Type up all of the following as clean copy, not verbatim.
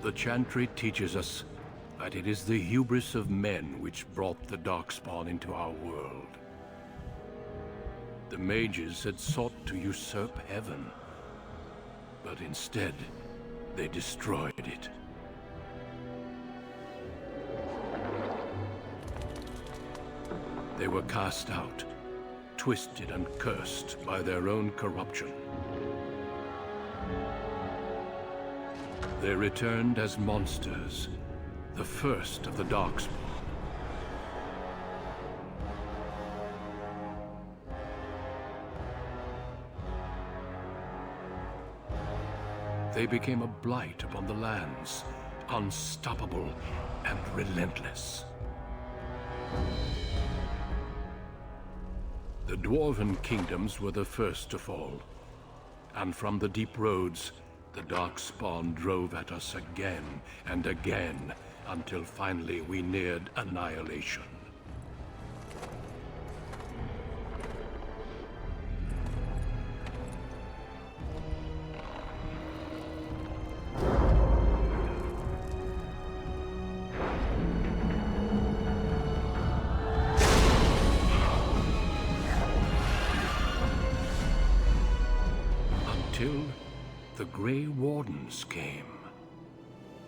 The chantry teaches us that it is the hubris of men which brought the Darkspawn into our world. The mages had sought to usurp heaven, but instead, they destroyed it. They were cast out, twisted and cursed by their own corruption. They returned as monsters, the first of the Darkspawn. They became a blight upon the lands, unstoppable and relentless. The Dwarven kingdoms were the first to fall, and from the deep roads, the Darkspawn drove at us again and again, until finally we neared annihilation. Until the Grey Wardens came.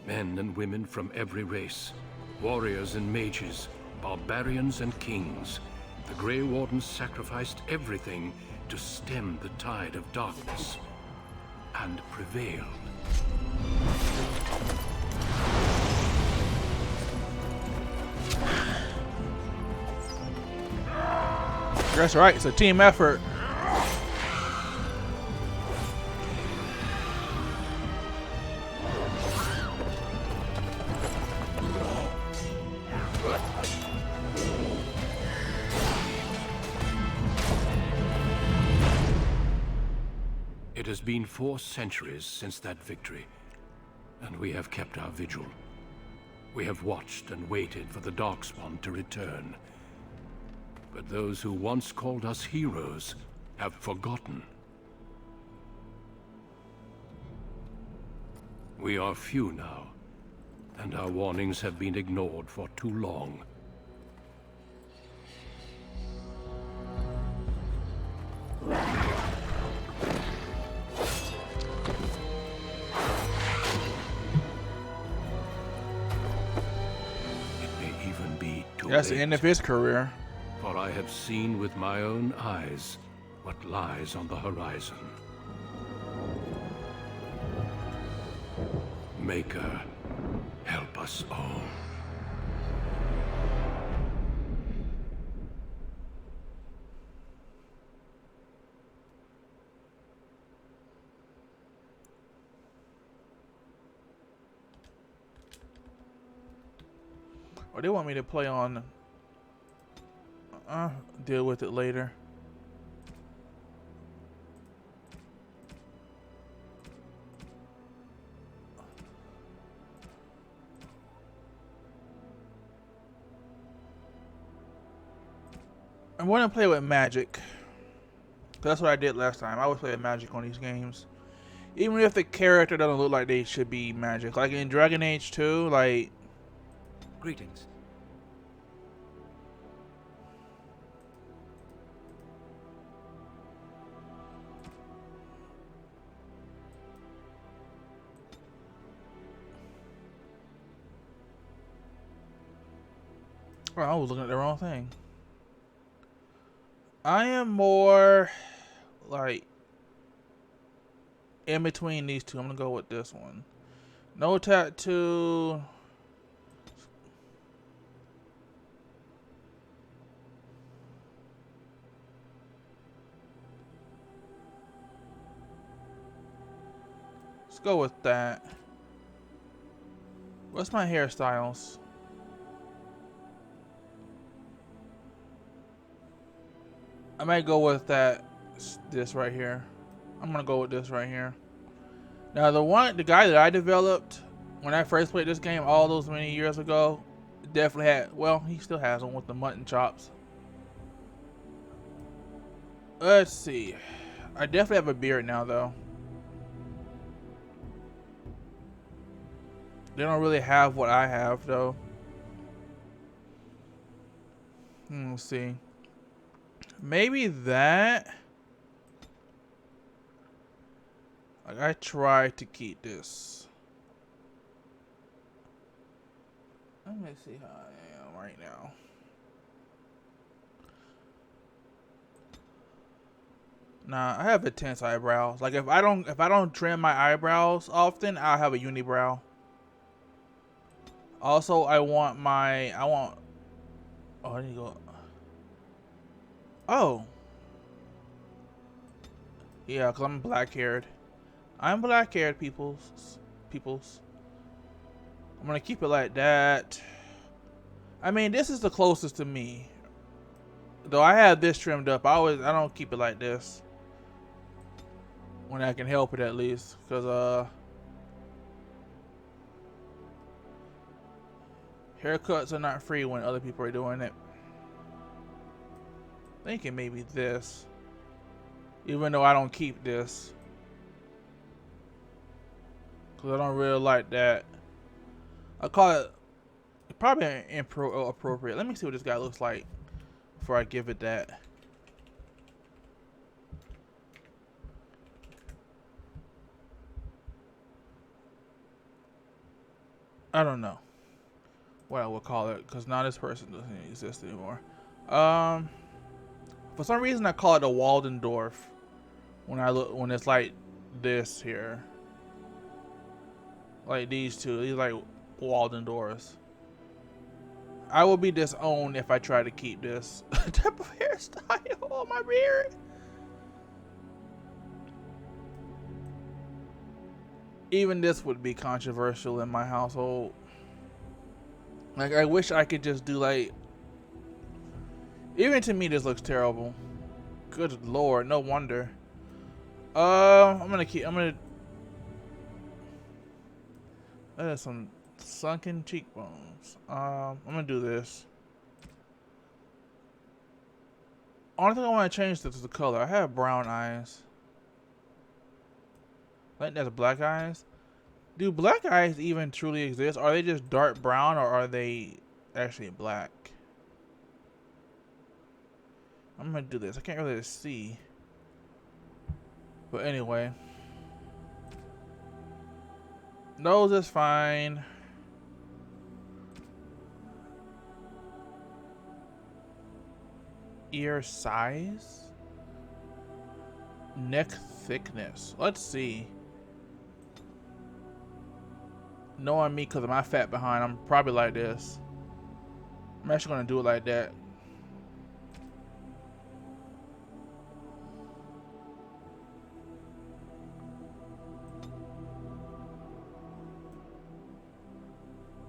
Men and women from every race, warriors and mages, barbarians and kings. The Grey Wardens sacrificed everything to stem the tide of darkness, and prevailed. That's right, it's a team effort. It has been 4 centuries since that victory, and we have kept our vigil. We have watched and waited for the Darkspawn to return. But those who once called us heroes have forgotten. We are few now, and our warnings have been ignored for too long. That's the end of his career. For I have seen with my own eyes what lies on the horizon. Maker, help us all. Or they want me to play on. Deal with it later. I want to play with magic. That's what I did last time. I always play with magic on these games. Even if the character doesn't look like they should be magic. Like in Dragon Age 2, like... Greetings. Oh, I was looking at the wrong thing. I am more like in between these two. I'm gonna go with this one. No tattoo. Let's go with that. What's my hairstyles? I might go with this right here. I'm gonna go with this right here. Now the guy that I developed when I first played this game all those many years ago, definitely had, well, he still has them with the mutton chops. Let's see. I definitely have a beard now though. They don't really have what I have though. Let's see. Maybe that. Like I try to keep this. Let me see how I am right now. Nah, I have intense eyebrows. Like if I don't trim my eyebrows often, I'll have a unibrow. Also, I want oh, I need to go. Oh. Yeah, cause I'm black haired. I'm black haired, peoples. I'm gonna keep it like that. I mean, this is the closest to me. Though I have this trimmed up, I don't keep it like this. When I can help it at least, cause haircuts are not free when other people are doing it. Thinking maybe this. Even though I don't keep this. Cause I don't really like that. I call it probably inappropriate. Let me see what this guy looks like before I give it that. I don't know what I would call it, because now this person doesn't exist anymore. For some reason I call it a Waldendorf when it's like this here. Like these two, these like Waldendorfs. I will be disowned if I try to keep this type of hairstyle on my beard. Even this would be controversial in my household. Like, I wish I could just do like... Even to me, this looks terrible. Good lord, no wonder. I'm gonna... That is some sunken cheekbones. I'm gonna do this. Only thing I want to change this is the color. I have brown eyes. I think that's black eyes. Do black eyes even truly exist? Are they just dark brown or are they actually black? I'm gonna do this. I can't really see. But anyway. Nose is fine. Ear size? Neck thickness. Let's see. Knowing me because of my fat behind, I'm probably like this. I'm actually gonna do it like that.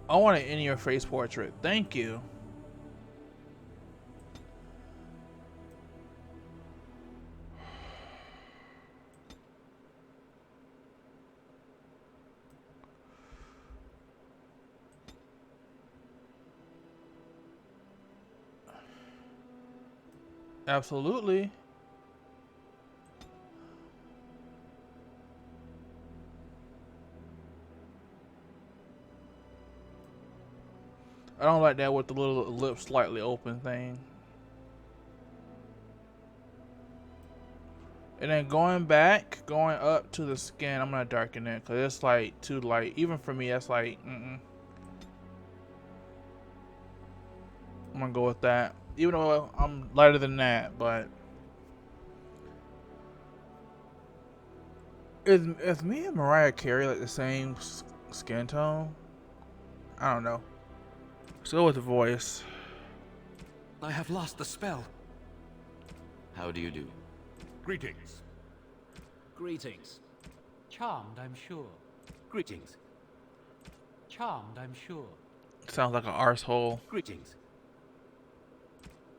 I want an in-your-face portrait. Thank you. Absolutely. I don't like that with the little lip slightly open thing. And then going up to the skin, I'm gonna darken it because it's like too light. Even for me, that's like, I'm gonna go with that. Even though I'm lighter than that, but is me and Mariah Carey like the same skin tone? I don't know. Let's go with the voice. I have lost the spell. How do you do? Greetings. Greetings. Charmed, I'm sure. Greetings. Charmed, I'm sure. Sounds like an arsehole. Greetings.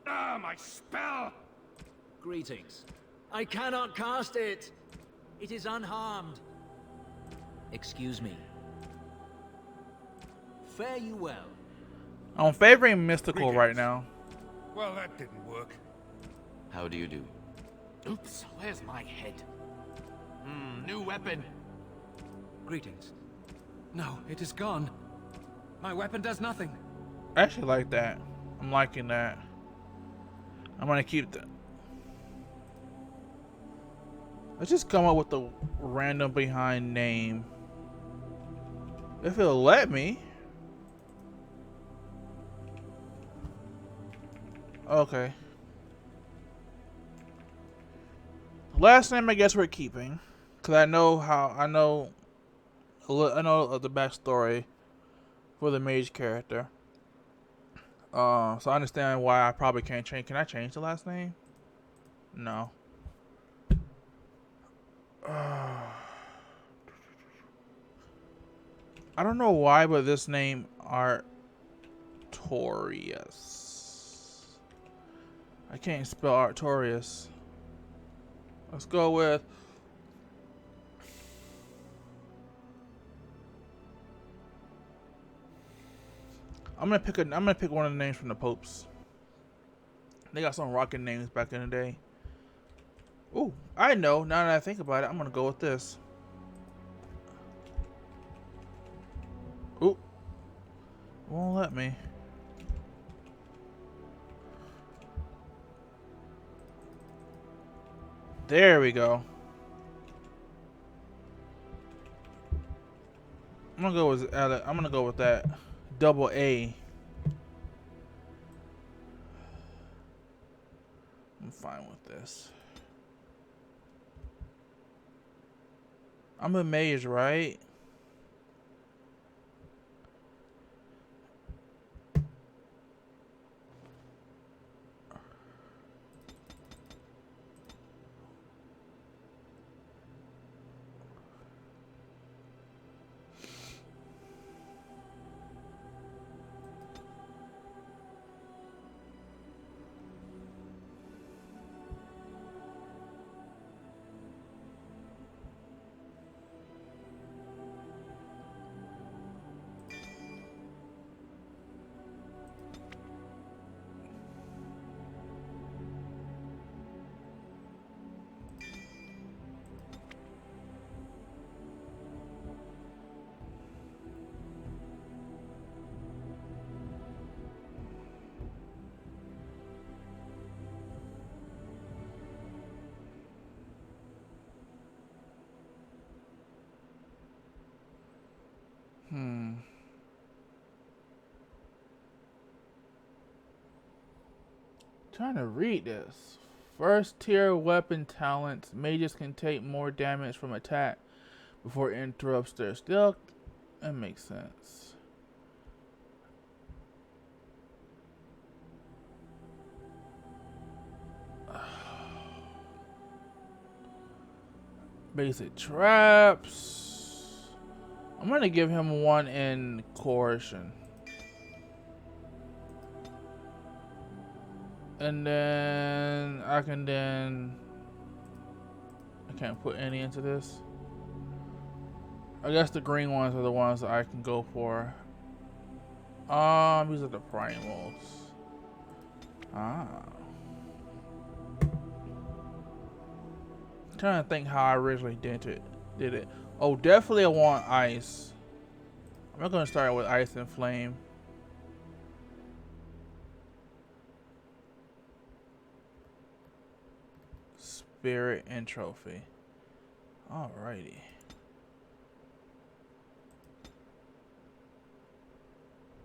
Ah, my spell! Greetings. I cannot cast it. It is unharmed. Excuse me. Fare you well. I'm favoring mystical right now. Well, that didn't work. How do you do? Oops, where's my head? New weapon. Greetings. No, it is gone. My weapon does nothing. I actually like that. I'm liking that. I'm gonna keep that. Let's just come up with a random behind name. If it'll let me. Okay. Last name I guess we're keeping. Cause I know of the backstory for the mage character. So I understand why I probably can't change. Can I change the last name? No. I don't know why, but this name Artorias. I can't spell Artorias. Let's go with. I'm gonna pick one of the names from the popes. They got some rocking names back in the day. Ooh, I know. Now that I think about it, I'm gonna go with this. Ooh, won't let me. There we go. I'm gonna go with that. Double A. I'm fine with this. I'm a mage, right? Trying to read this. First tier weapon talents. Mages can take more damage from attack before it interrupts their stealth. That makes sense. Basic traps. I'm gonna give him one in coercion. And then I can't put any into this. I guess the green ones are the ones that I can go for. These are the primals. I'm trying to think how I originally did it. Oh, definitely I want ice. I'm not gonna start with ice and flame. Spirit and trophy. Alrighty.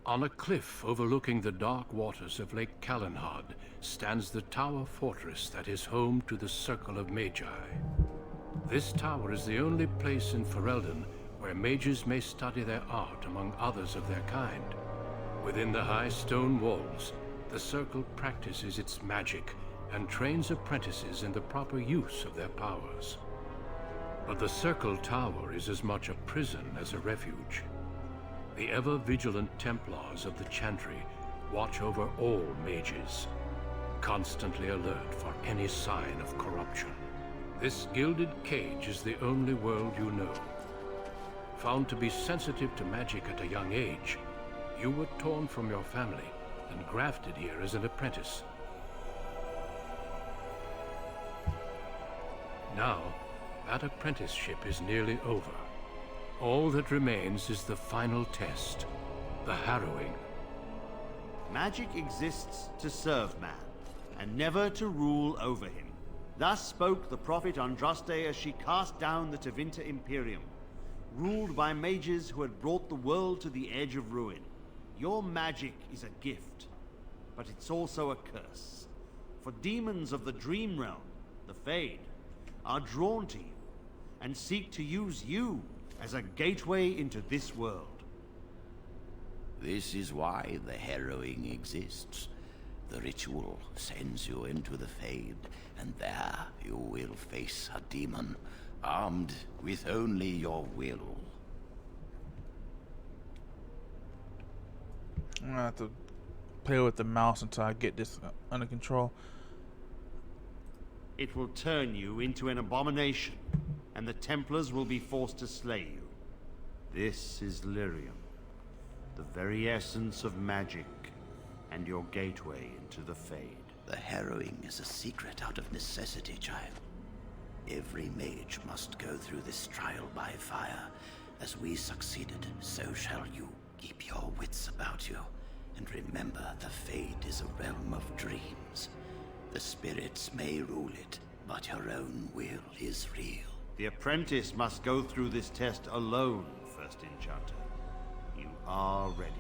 On a cliff overlooking the dark waters of Lake Calenhad stands the tower fortress that is home to the Circle of Magi. This tower is the only place in Ferelden where mages may study their art among others of their kind. Within the high stone walls, the Circle practices its magic and trains apprentices in the proper use of their powers. But the Circle Tower is as much a prison as a refuge. The ever-vigilant Templars of the Chantry watch over all mages, constantly alert for any sign of corruption. This gilded cage is the only world you know. Found to be sensitive to magic at a young age, you were torn from your family and grafted here as an apprentice. Now, that apprenticeship is nearly over. All that remains is the final test, The harrowing. Magic exists to serve man, and never to rule over him. Thus spoke the prophet Andraste as she cast down the Tevinter Imperium, ruled by mages who had brought the world to the edge of ruin. Your magic is a gift, but it's also a curse. For demons of the Dream Realm, the Fade, are drawn to you, and seek to use you as a gateway into this world. This is why the harrowing exists. The ritual sends you into the Fade, and there you will face a demon, armed with only your will. I'm gonna have to play with the mouse until I get this under control. It will turn you into an abomination, and the Templars will be forced to slay you. This is Lyrium, the very essence of magic, and your gateway into the Fade. The harrowing is a secret out of necessity, child. Every mage must go through this trial by fire. As we succeeded, so shall you. Keep your wits about you, and remember the Fade is a realm of dreams. The spirits may rule it, but your own will is real. The apprentice must go through this test alone, First Enchanter. You are ready.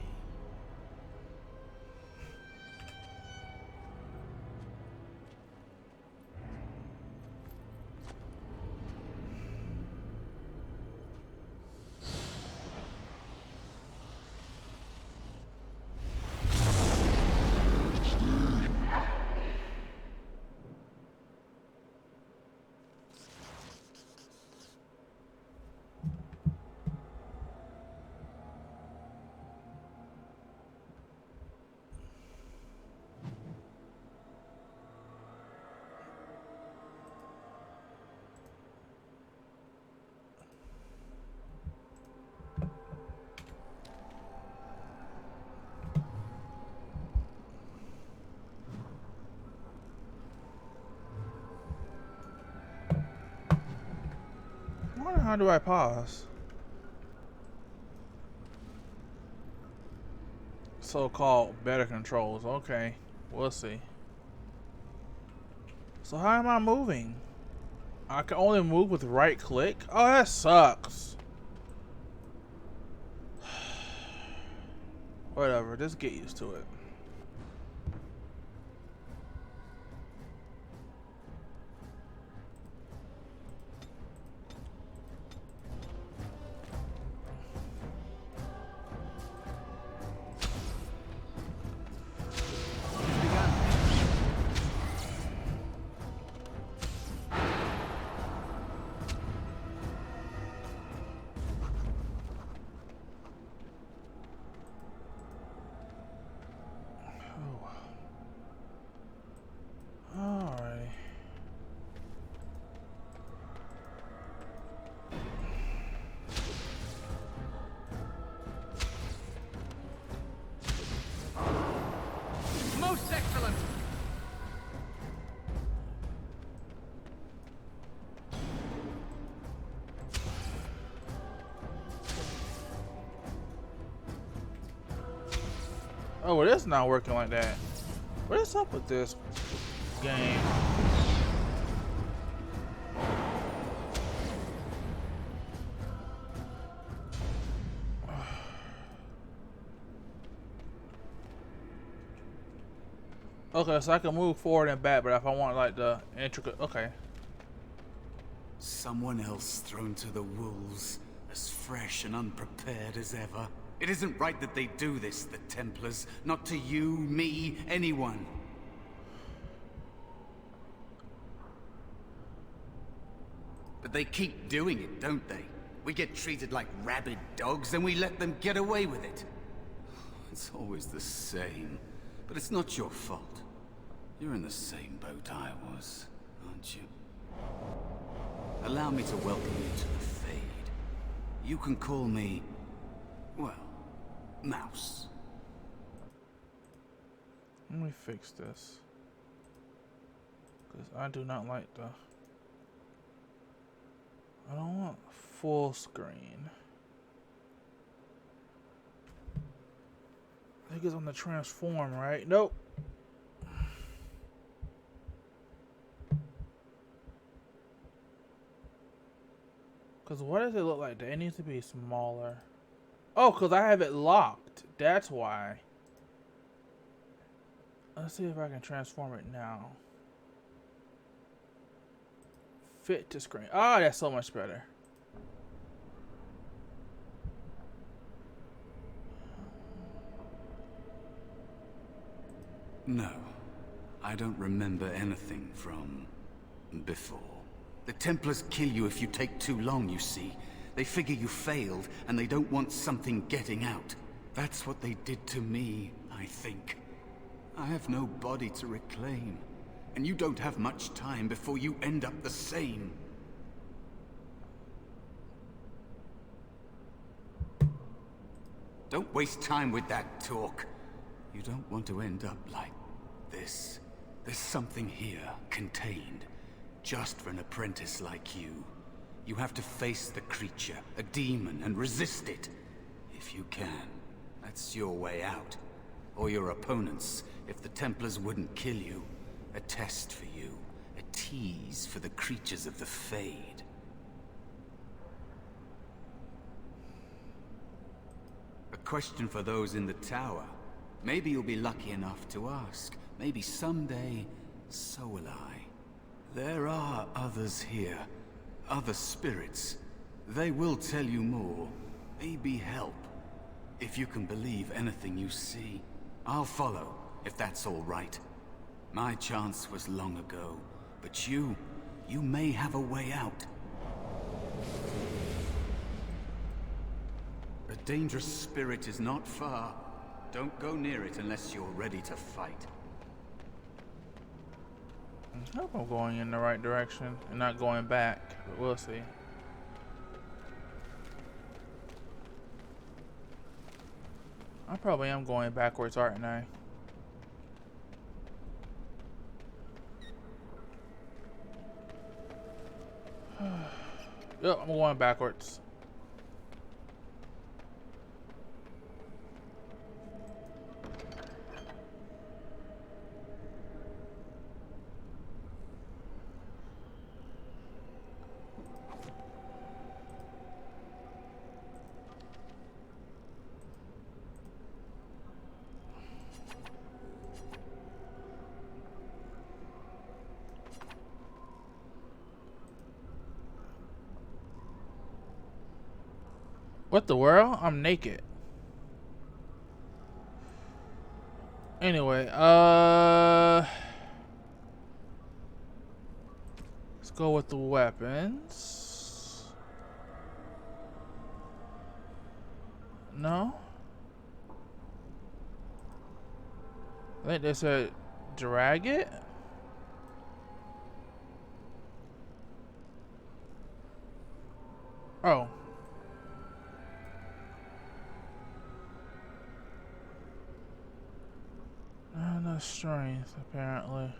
How do I pause? So-called better controls. Okay, we'll see. So how am I moving? I can only move with right click? Oh, that sucks. Whatever, just get used to it. Most excellent! Oh, it is not working like that. What is up with this game? Okay, so I can move forward and back, but if I want like the intricate, okay. Someone else thrown to the wolves, as fresh and unprepared as ever. It isn't right that they do this, the Templars. Not to you, me, anyone. But they keep doing it, don't they? We get treated like rabid dogs, and we let them get away with it. It's always the same. But it's not your fault. You're in the same boat I was, aren't you? Allow me to welcome you to the Fade. You can call me, well, Mouse. Let me fix this. Because I do not like the... I don't want full screen. I think it's on the transform, right? Nope. Because what does it look like? It needs to be smaller. Oh, because I have it locked. That's why. Let's see if I can transform it now. Fit to screen. Oh, that's so much better. No, I don't remember anything from before. The Templars kill you if you take too long, you see. They figure you failed, and they don't want something getting out. That's what they did to me, I think. I have no body to reclaim, and you don't have much time before you end up the same. Don't waste time with that talk. You don't want to end up like this. There's something here, contained, just for an apprentice like you. You have to face the creature, a demon, and resist it. If you can. That's your way out. Or your opponent's, if the Templars wouldn't kill you. A test for you. A tease for the creatures of the Fade. A question for those in the tower. Maybe you'll be lucky enough to ask. Maybe someday, so will I. There are others here. Other spirits. They will tell you more. Maybe help. If you can believe anything you see. I'll follow, if that's all right. My chance was long ago. But you may have a way out. A dangerous spirit is not far. Don't go near it unless you're ready to fight. I hope I'm going in the right direction and not going back, but we'll see. I probably am going backwards, aren't I? Yep, I'm going backwards. What the world? I'm naked. Anyway, let's go with the weapons. No? I think they said drag it? Oh. No strength, apparently.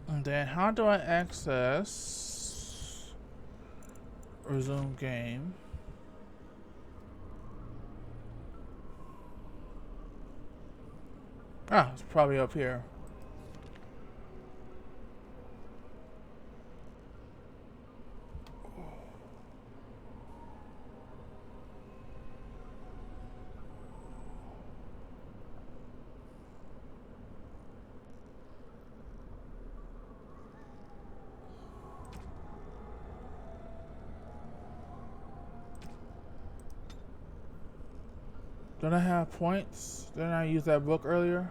And then how do I access resume game? Ah, it's probably up here. Don't I have points? Didn't I use that book earlier?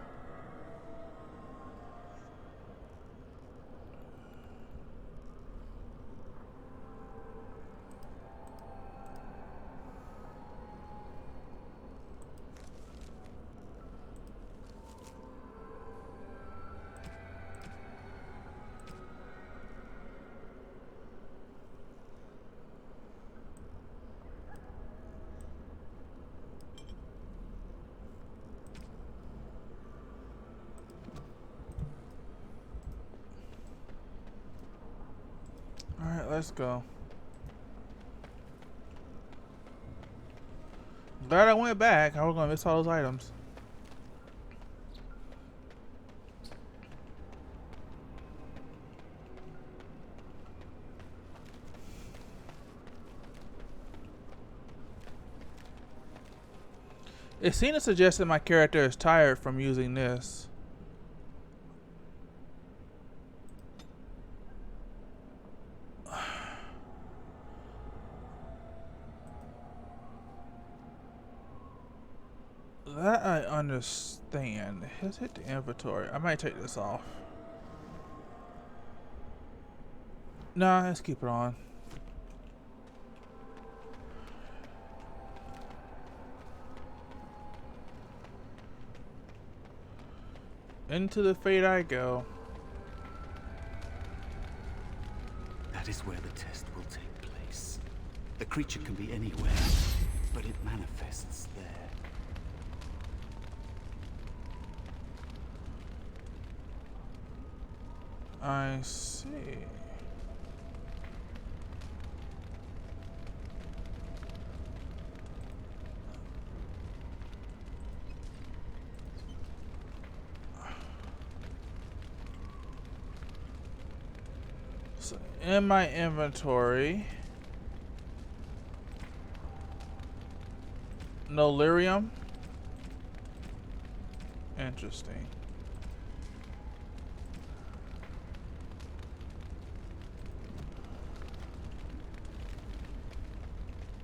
Alright, let's go. Glad I went back. I was gonna miss all those items. It seemed to suggest that my character is tired from using this. That I understand. Let's hit the inventory. I might take this off. Nah, let's keep it on. Into the fate I go. That is where the test will take place. The creature can be anywhere, but it manifests there. I see. So in my inventory, no lyrium. Interesting.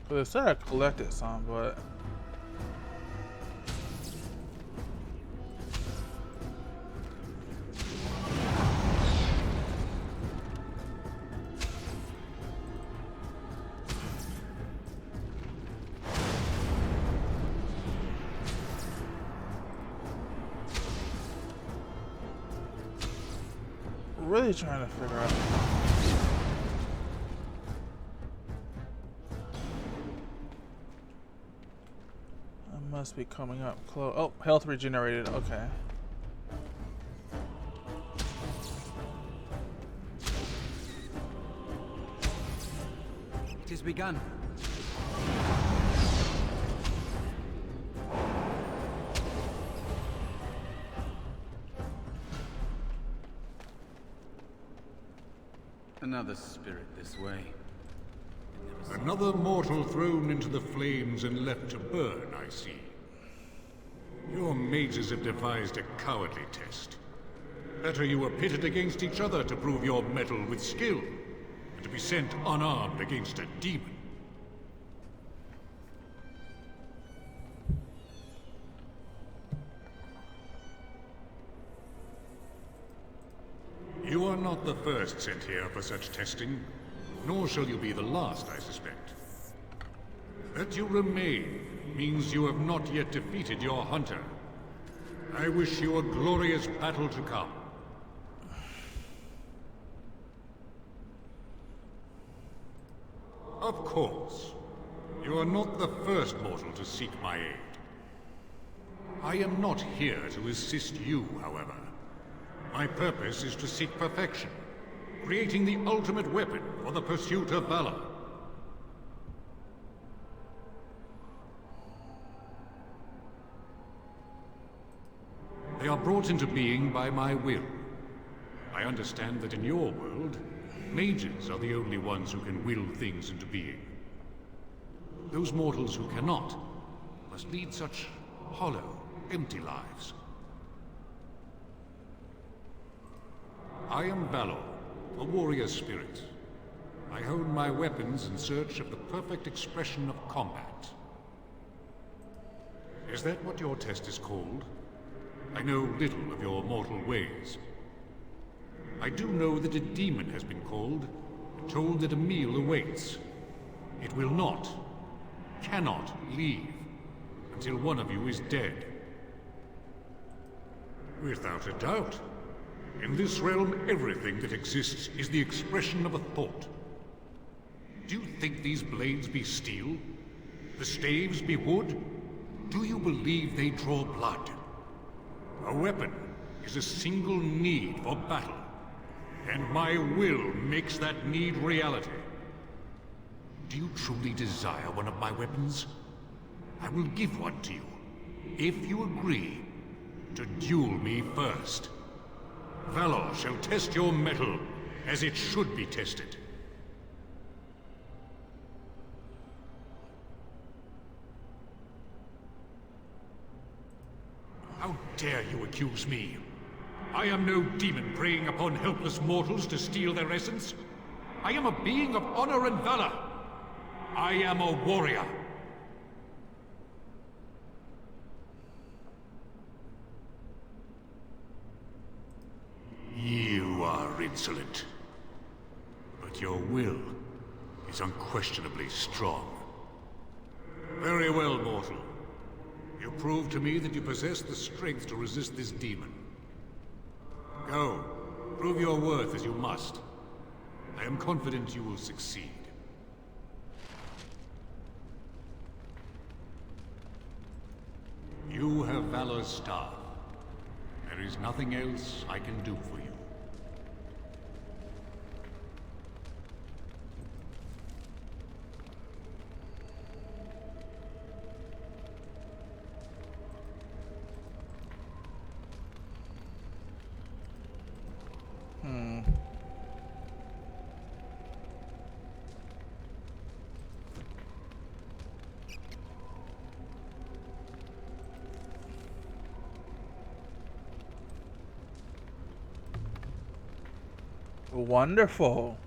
Well, it said I collected some, but really trying to figure out. Must be coming up close. Oh, health regenerated. Okay. It has begun. Another spirit this way. Another mortal thrown into the flames and left to burn, I see. Your mages have devised a cowardly test. Better you were pitted against each other to prove your mettle with skill, and to be sent unarmed against a demon. You are not the first sent here for such testing, nor shall you be the last, I suspect. That you remain means you have not yet defeated your hunter. I wish you a glorious battle to come. Of course, you are not the first mortal to seek my aid. I am not here to assist you, however. My purpose is to seek perfection, creating the ultimate weapon for the pursuit of valor. They are brought into being by my will. I understand that in your world, mages are the only ones who can will things into being. Those mortals who cannot must lead such hollow, empty lives. I am Valor, a warrior spirit. I hone my weapons in search of the perfect expression of combat. Is that what your test is called? I know little of your mortal ways. I do know that a demon has been called, told that a meal awaits. It will not, cannot leave, until one of you is dead. Without a doubt. In this realm, everything that exists is the expression of a thought. Do you think these blades be steel? The staves be wood? Do you believe they draw blood? A weapon is a single need for battle, and my will makes that need reality. Do you truly desire one of my weapons? I will give one to you, if you agree to duel me first. Valor shall test your mettle as it should be tested. How dare you accuse me? I am no demon preying upon helpless mortals to steal their essence. I am a being of honor and valor. I am a warrior. You are insolent. But your will is unquestionably strong. Very well, mortal. You prove to me that you possess the strength to resist this demon. Go, prove your worth as you must. I am confident you will succeed. You have Valor's staff. There is nothing else I can do for you. Wonderful.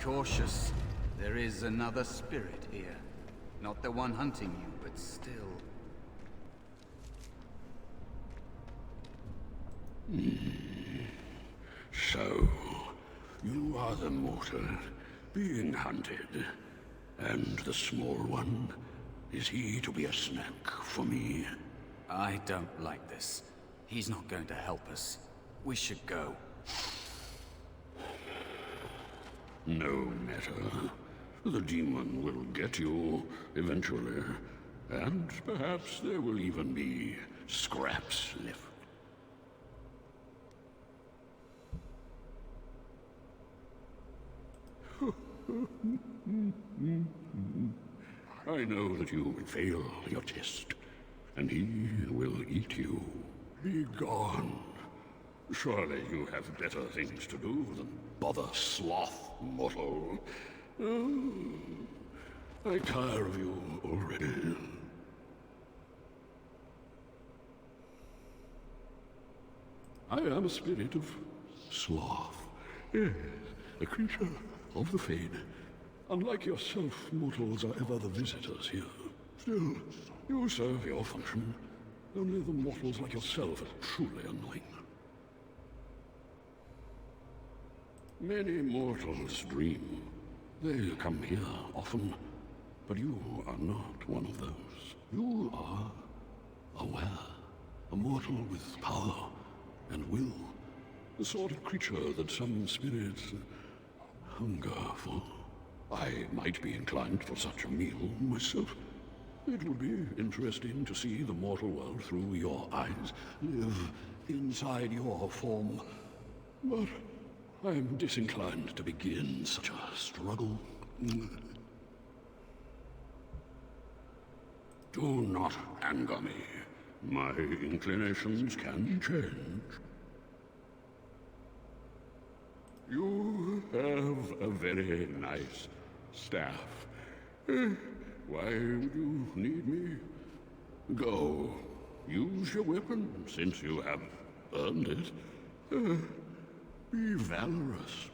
Cautious. There is another spirit here. Not the one hunting you, but still. So, you are the mortal being hunted. And the small one, is he to be a snack for me? I don't like this. He's not going to help us. We should go. No matter. The demon will get you eventually. And perhaps there will even be scraps left. I know that you will fail your test, and he will eat you. Be gone. Surely you have better things to do than bother sloth, mortal. Oh, I tire of you already. I am a spirit of sloth. Yes, a creature of the fade. Unlike yourself, mortals are ever the visitors here. Still, you serve your function. Only the mortals like yourself are truly annoying. Many mortals dream. They come here often, but you are not one of those. You are aware, a mortal with power and will, the sort of creature that some spirits hunger for. I might be inclined for such a meal myself. It would be interesting to see the mortal world through your eyes, live inside your form. But I'm disinclined to begin such a struggle. Do not anger me. My inclinations can change. You have a very nice staff. Why would you need me? Go. Use your weapon, since you have earned it. Be valorous.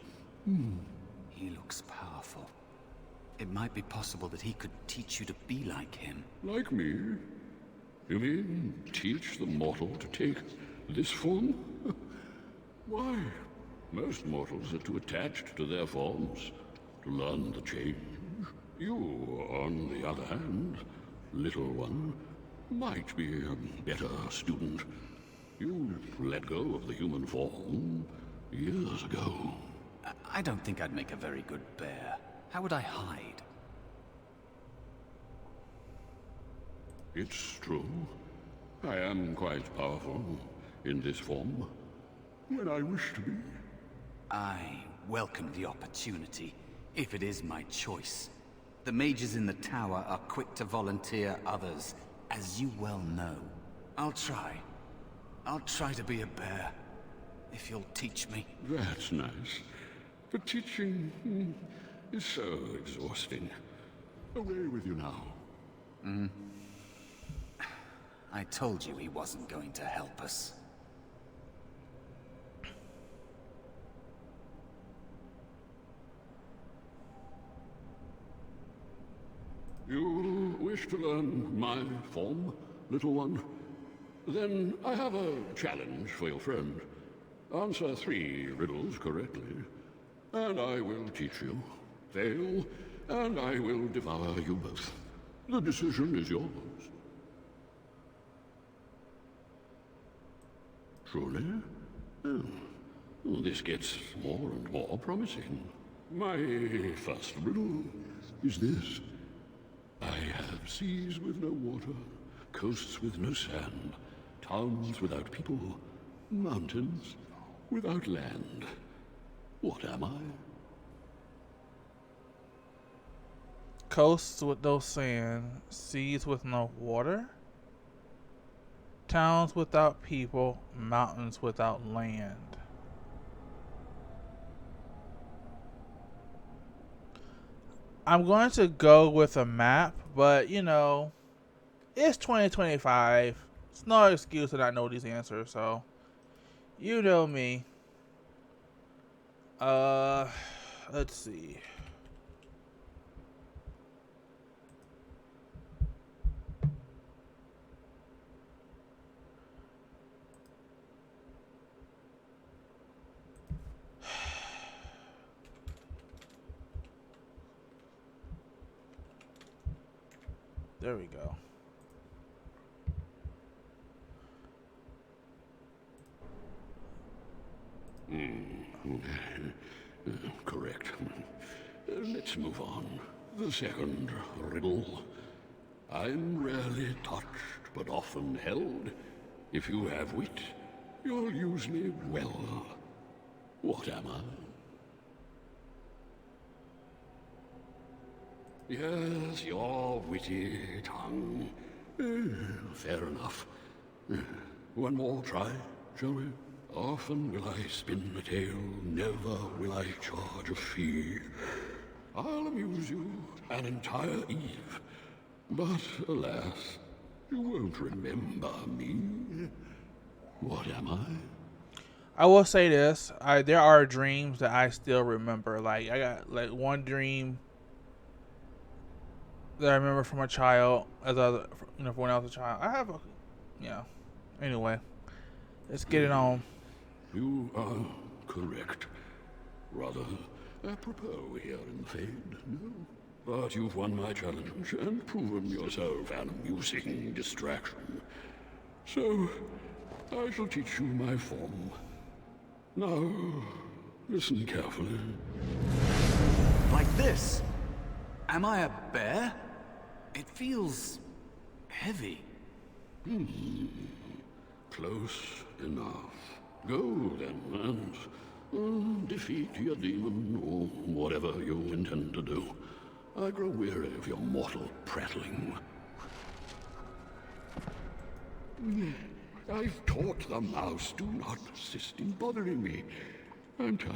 He looks powerful. It might be possible that he could teach you to be like him. Like me? You mean teach the mortal to take this form? Why? Most mortals are too attached to their forms to learn the change. You, on the other hand, little one, might be a better student. You let go of the human form years ago. I don't think I'd make a very good bear. How would I hide? It's true. I am quite powerful in this form, when I wish to be. I welcome the opportunity, if it is my choice. The mages in the tower are quick to volunteer others, as you well know. I'll try. I'll try to be a bear, if you'll teach me. That's nice. But teaching is so exhausting. Away with you now. I told you he wasn't going to help us. You wish to learn my form, little one? Then I have a challenge for your friend. Answer 3 riddles correctly, and I will teach you. Fail, and I will devour you both. The decision is yours. Truly? Oh, this gets more and more promising. My first riddle is this. I have seas with no water, coasts with no sand, towns without people, mountains without land. What am I? Coasts with no sand, seas with no water, towns without people, mountains without land. I'm going to go with a map, but you know, it's 2025. It's no excuse to not know these answers, so you know me. Let's see. There we go. Correct. Let's move on. The second riddle. I'm rarely touched, but often held. If you have wit, you'll use me well. What am I? Yes, your witty tongue. Fair enough. One more try, shall we? Often will I spin a tale, never will I charge a fee. I'll amuse you an entire eve, but alas, you won't remember me. What am I? I will say this: there are dreams that I still remember. Like I got like one dream that I remember from a child, from when I was a child. I have a, Anyway, let's get it on. You are correct. Rather apropos here in the Fade, no? But you've won my challenge and proven yourself an amusing distraction. So, I shall teach you my form. Now, listen carefully. Like this? Am I a bear? It feels heavy. Close enough. Go then, and defeat your demon, or whatever you intend to do. I grow weary of your mortal prattling. I've taught the mouse, do not persist in bothering me. I'm tired.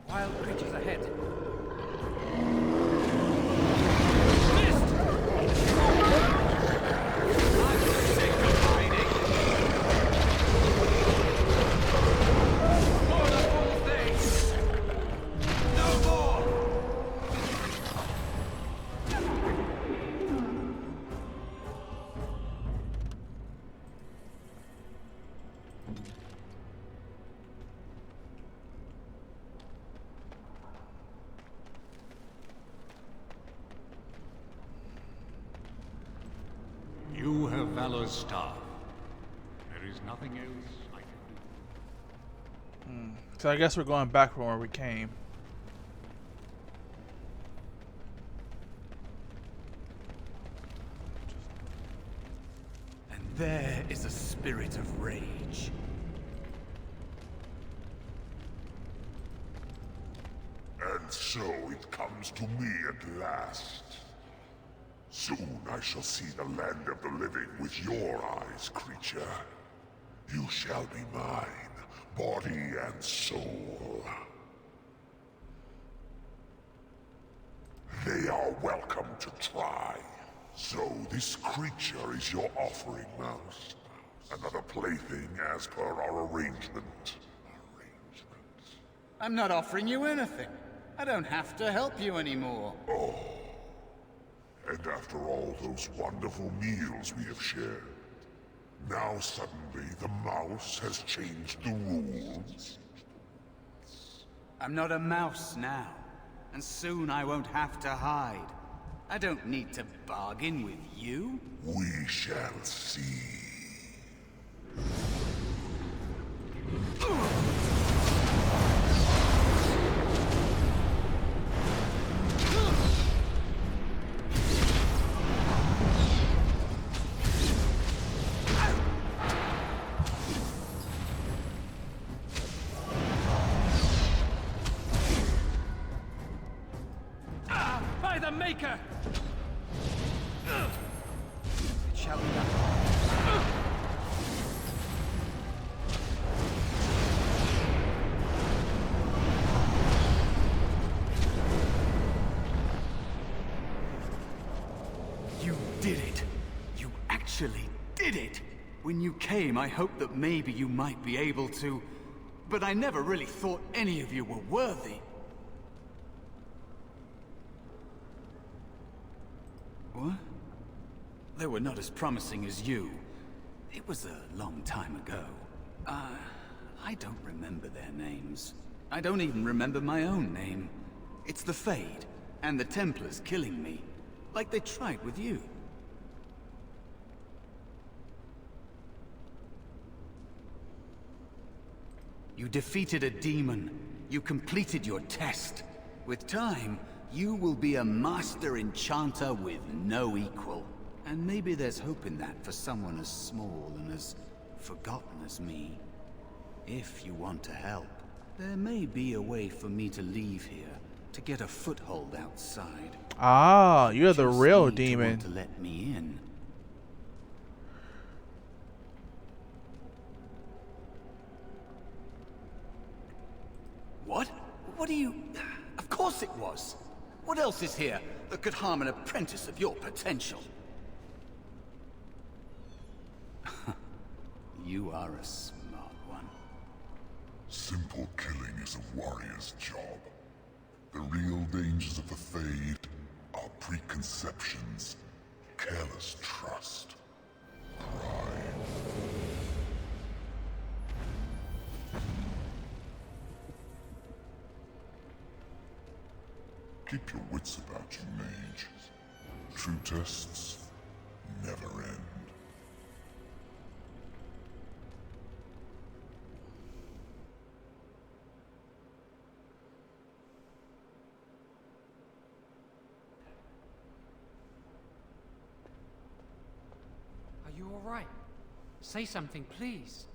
Wild creatures ahead. You have Valor's staff. There is nothing else I can do. So I guess we're going back from where we came. And there is a spirit of rage. And so it comes to me at last. Soon I shall see the land of the living with your eyes, creature. You shall be mine, body and soul. They are welcome to try. So this creature is your offering, Mouse. Another plaything as per our arrangement. I'm not offering you anything. I don't have to help you anymore. Oh. And after all those wonderful meals we have shared, now suddenly the mouse has changed the rules? I'm not a mouse now, and soon I won't have to hide. I don't need to bargain with you. We shall see. By the Maker! It shall be done. You did it. You actually did it. When you came, I hoped that maybe you might be able to, but I never really thought any of you were worthy. What? They were not as promising as you. It was a long time ago. I don't remember their names. I don't even remember my own name. It's the Fade, and the Templars killing me, like they tried with you. You defeated a demon. You completed your test. With time, you will be a master enchanter with no equal. And maybe there's hope in that for someone as small and as forgotten as me. If you want to help, there may be a way for me to leave here, to get a foothold outside. Ah, you're the Just real need to demon. want to let me in. What? What do you... Of course it was! What else is here that could harm an apprentice of your potential? You are a smart one. Simple killing is a warrior's job. The real dangers of the Fade are preconceptions, careless trust, pride. Keep your wits about you, mage. True tests never end. Are you all right? Say something, please.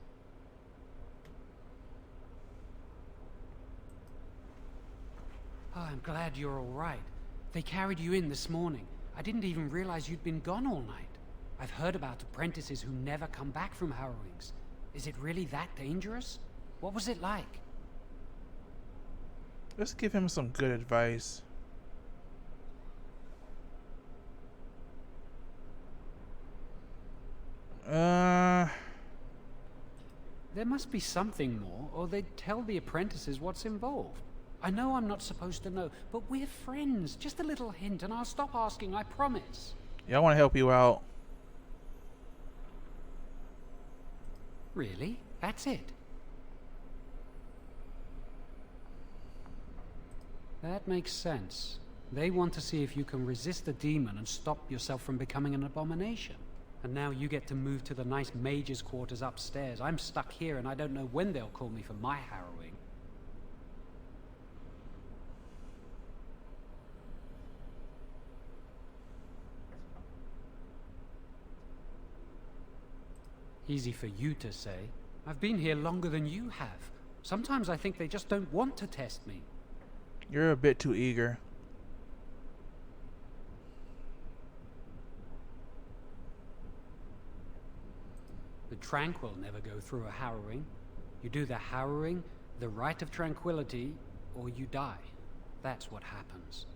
Oh, I'm glad you're all right. They carried you in this morning. I didn't even realize you'd been gone all night. I've heard about apprentices who never come back from harrowings. Is it really that dangerous? What was it like? Let's give him some good advice. There must be something more, or they'd tell the apprentices what's involved. I know I'm not supposed to know, but we're friends. Just a little hint, and I'll stop asking, I promise. Yeah, I want to help you out. Really? That's it? That makes sense. They want to see if you can resist the demon and stop yourself from becoming an abomination. And now you get to move to the nice mage's quarters upstairs. I'm stuck here and I don't know when they'll call me for my harrowing. Easy for you to say. I've been here longer than you have. Sometimes I think they just don't want to test me. You're a bit too eager. The tranquil never go through a harrowing. You do the harrowing, the rite of tranquility, or you die. That's what happens.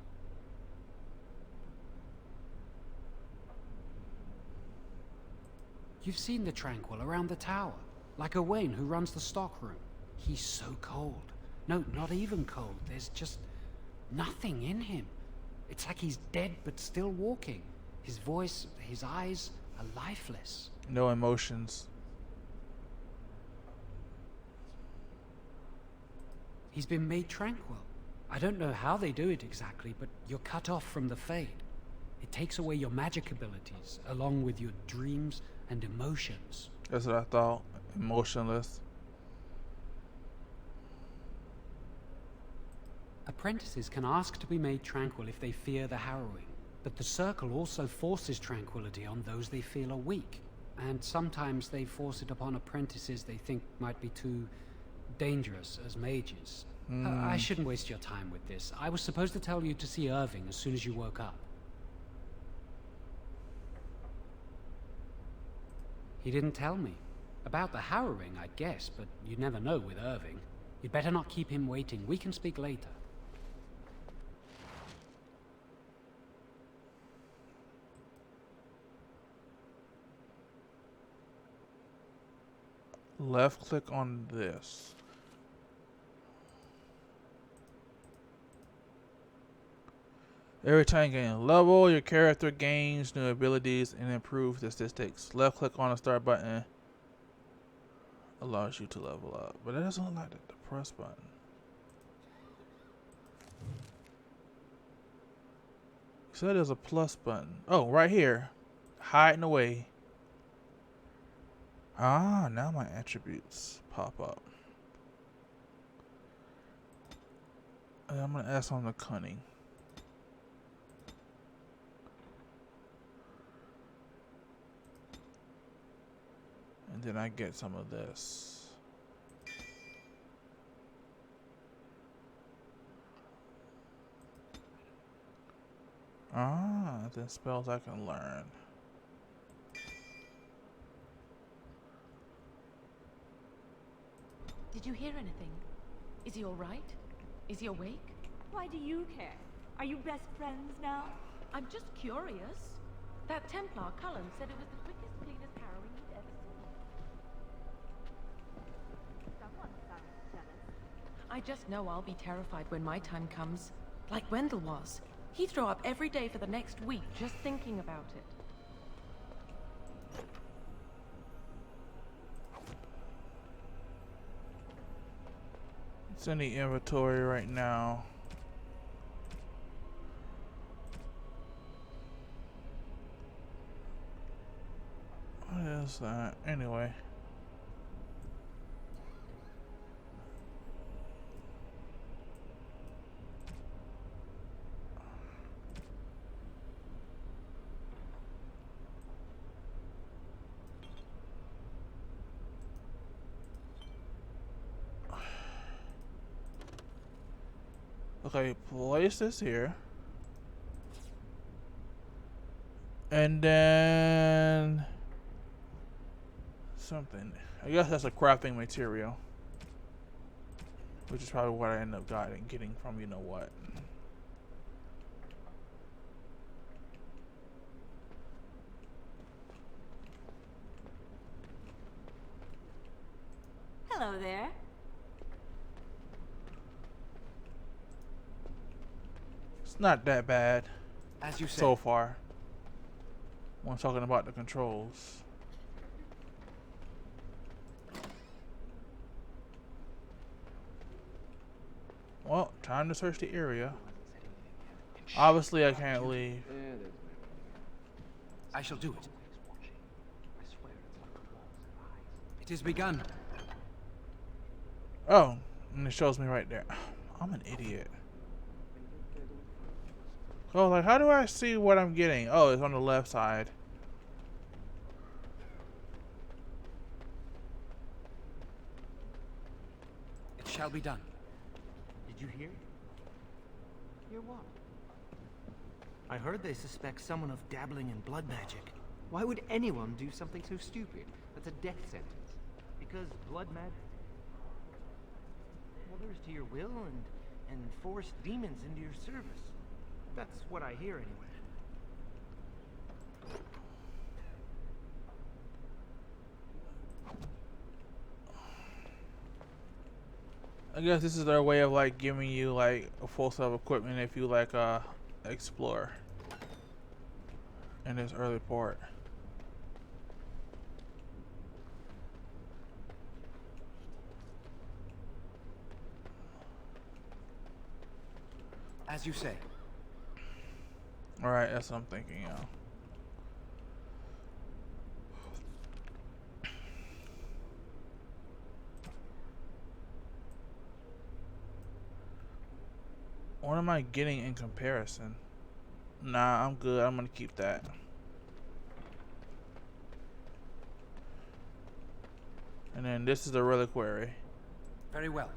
You've seen the tranquil around the tower, like Owain who runs the stockroom. He's so cold. No, not even cold. There's just nothing in him. It's like he's dead but still walking. His voice, his eyes are lifeless. No emotions. He's been made tranquil. I don't know how they do it exactly, but you're cut off from the Fade. It takes away your magic abilities, along with your dreams and emotions. That's what I thought. Emotionless. Apprentices can ask to be made tranquil if they fear the harrowing, but the circle also forces tranquility on those they feel are weak, and sometimes they force it upon apprentices they think might be too dangerous as mages. I shouldn't waste your time with this. I was supposed to tell you to see Irving as soon as you woke up. He didn't tell me. About the harrowing, I guess, but you never know with Irving. You'd better not keep him waiting. We can speak later. Left click on this. Every time you gain a level, your character gains new abilities and improves statistics. Left click on the start button allows you to level up. But that doesn't look like the press button. You said there's a plus button. Oh, right here. Hiding away. Ah, now my attributes pop up. And I'm gonna add some of the cunning. And then I get some of this. Ah, then spells I can learn. Did you hear anything? Is he all right? Is he awake? Why do you care? Are you best friends now? I'm just curious. That Templar Cullen said it was the quickest, cleanest harrowing he'd ever seen. Someone sounds jealous. I just know I'll be terrified when my time comes. Like Wendell was. He'd throw up every day for the next week just thinking about it. It's in the inventory right now. What is that? Anyway. Okay, place this here. And then something. I guess that's a crafting material. Which is probably what I end up getting from you know what. Hello there. It's not that bad. As you say. So far. When talking about the controls. Well, time to search the area. Obviously, I can't leave. I shall do it. It is begun. Oh, and it shows me right there. I'm an idiot. Oh, like, how do I see what I'm getting? Oh, it's on the left side. It shall be done. Did you hear? Hear what? I heard they suspect someone of dabbling in blood magic. Why would anyone do something so stupid? That's a death sentence. Because blood magic others to your will and force demons into your service. That's what I hear anyway. I guess this is their way of like giving you like a full set of equipment if you like explore in this early part. As you say. Alright, that's what I'm thinking, yeah. What am I getting in comparison? Nah, I'm good. I'm gonna keep that. And then this is the reliquary. Very well.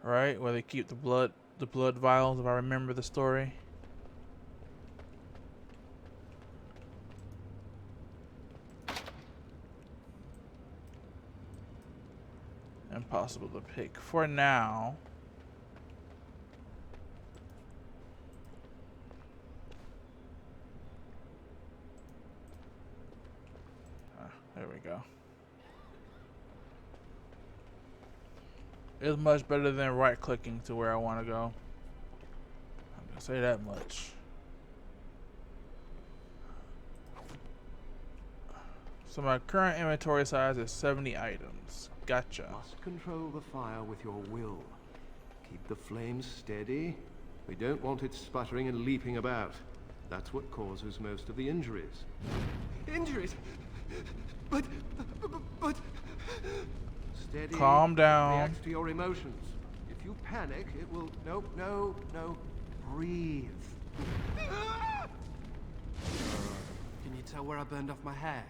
Right, where they keep the blood vials, if I remember the story. Impossible to pick for now. There we go. It's much better than right clicking to where I want to go. I'm gonna say that much. So my current inventory size is 70 items. Gotcha. Must control the fire with your will. Keep the flames steady. We don't want it sputtering and leaping about. That's what causes most of the injuries. Injuries? But... Steady. Calm down. React to your emotions. If you panic, it will... No, no, no. Breathe. Can you tell where I burned off my hair?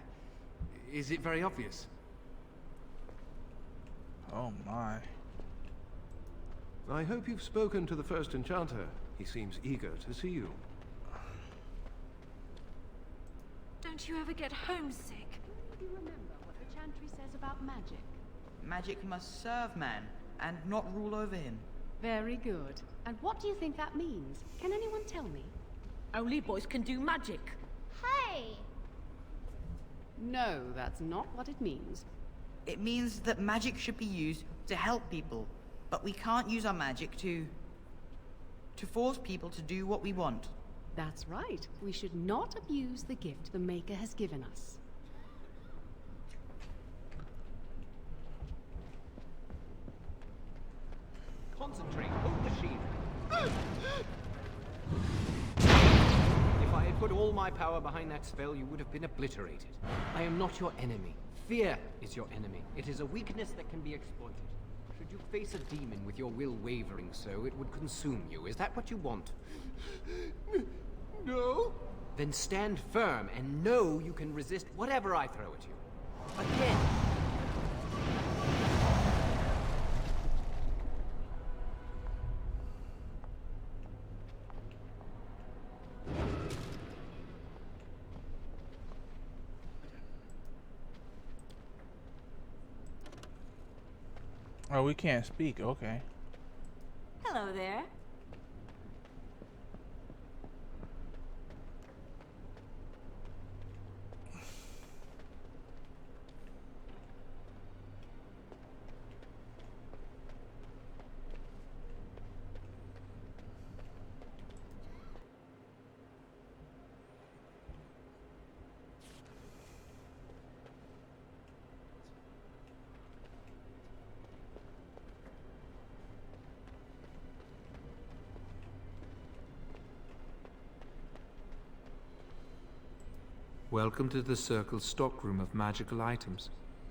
Is it very obvious? Oh my. I hope you've spoken to the first enchanter. He seems eager to see you. Don't you ever get homesick? Do you remember what the chantry says about magic? Magic must serve man, and not rule over him. Very good. And what do you think that means? Can anyone tell me? Only boys can do magic. Hey! No, that's not what it means. It means that magic should be used to help people, but we can't use our magic to force people to do what we want. That's right. We should not abuse the gift the Maker has given us. Concentrate, hold the shield. If I had put all my power behind that spell, you would have been obliterated. I am not your enemy. Fear is your enemy. It is a weakness that can be exploited. Should you face a demon with your will wavering so, it would consume you. Is that what you want? No? Then stand firm and know you can resist whatever I throw at you. Again. Oh, we can't speak. Okay. Hello there. Welcome to the Circle's stockroom of magical items.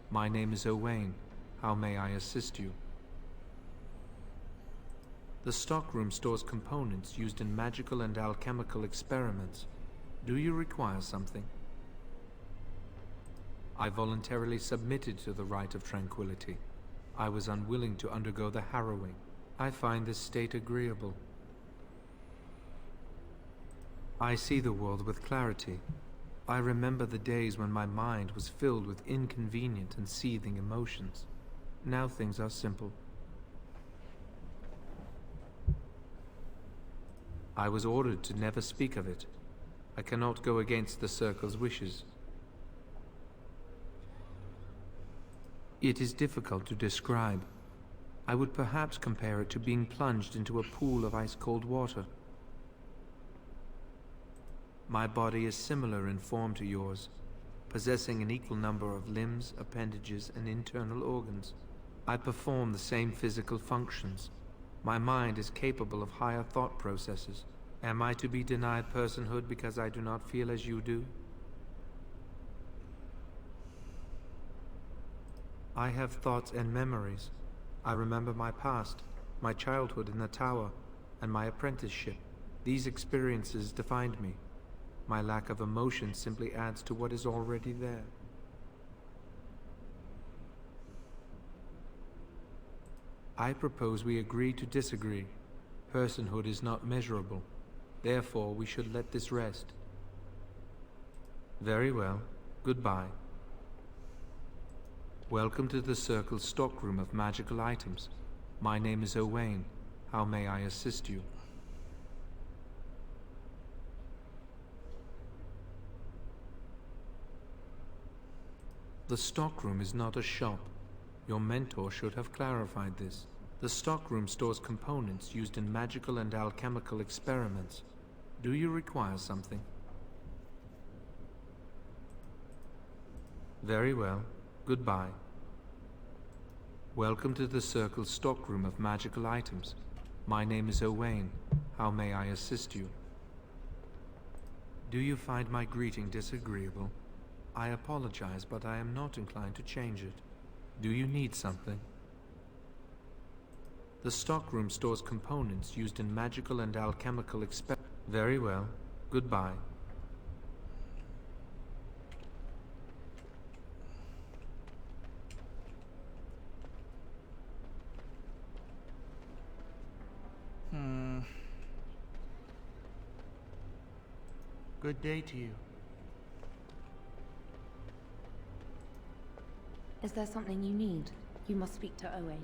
My name is Owain. How may I assist you? The stockroom stores components used in magical and alchemical experiments. Do you require something? I voluntarily submitted to the rite of tranquility. I was unwilling to undergo the harrowing. I find this state agreeable. I see the world with clarity. I remember the days when my mind was filled with inconvenient and seething emotions. Now things are simple. I was ordered to never speak of it. I cannot go against the Circle's wishes. It is difficult to describe. I would perhaps compare it to being plunged into a pool of ice-cold water. My body is similar in form to yours, possessing an equal number of limbs, appendages, and internal organs. I perform the same physical functions. My mind is capable of higher thought processes. Am I to be denied personhood because I do not feel as you do? I have thoughts and memories. I remember my past, my childhood in the tower, and my apprenticeship. These experiences defined me. My lack of emotion simply adds to what is already there. I propose we agree to disagree. Personhood is not measurable. Therefore, we should let this rest. Very well. Goodbye. Welcome to the Circle's stockroom of magical items. My name is Owain. How may I assist you? The stockroom is not a shop. Your mentor should have clarified this. The stockroom stores components used in magical and alchemical experiments. Do you require something? Very well. Goodbye. Welcome to the Circle's stockroom of magical items. My name is Owain. How may I assist you? Do you find my greeting disagreeable? I apologize, but I am not inclined to change it. Do you need something? The stockroom stores components used in magical and alchemical experiments. Very well. Goodbye. Good day to you. Is there something you need? You must speak to Owain.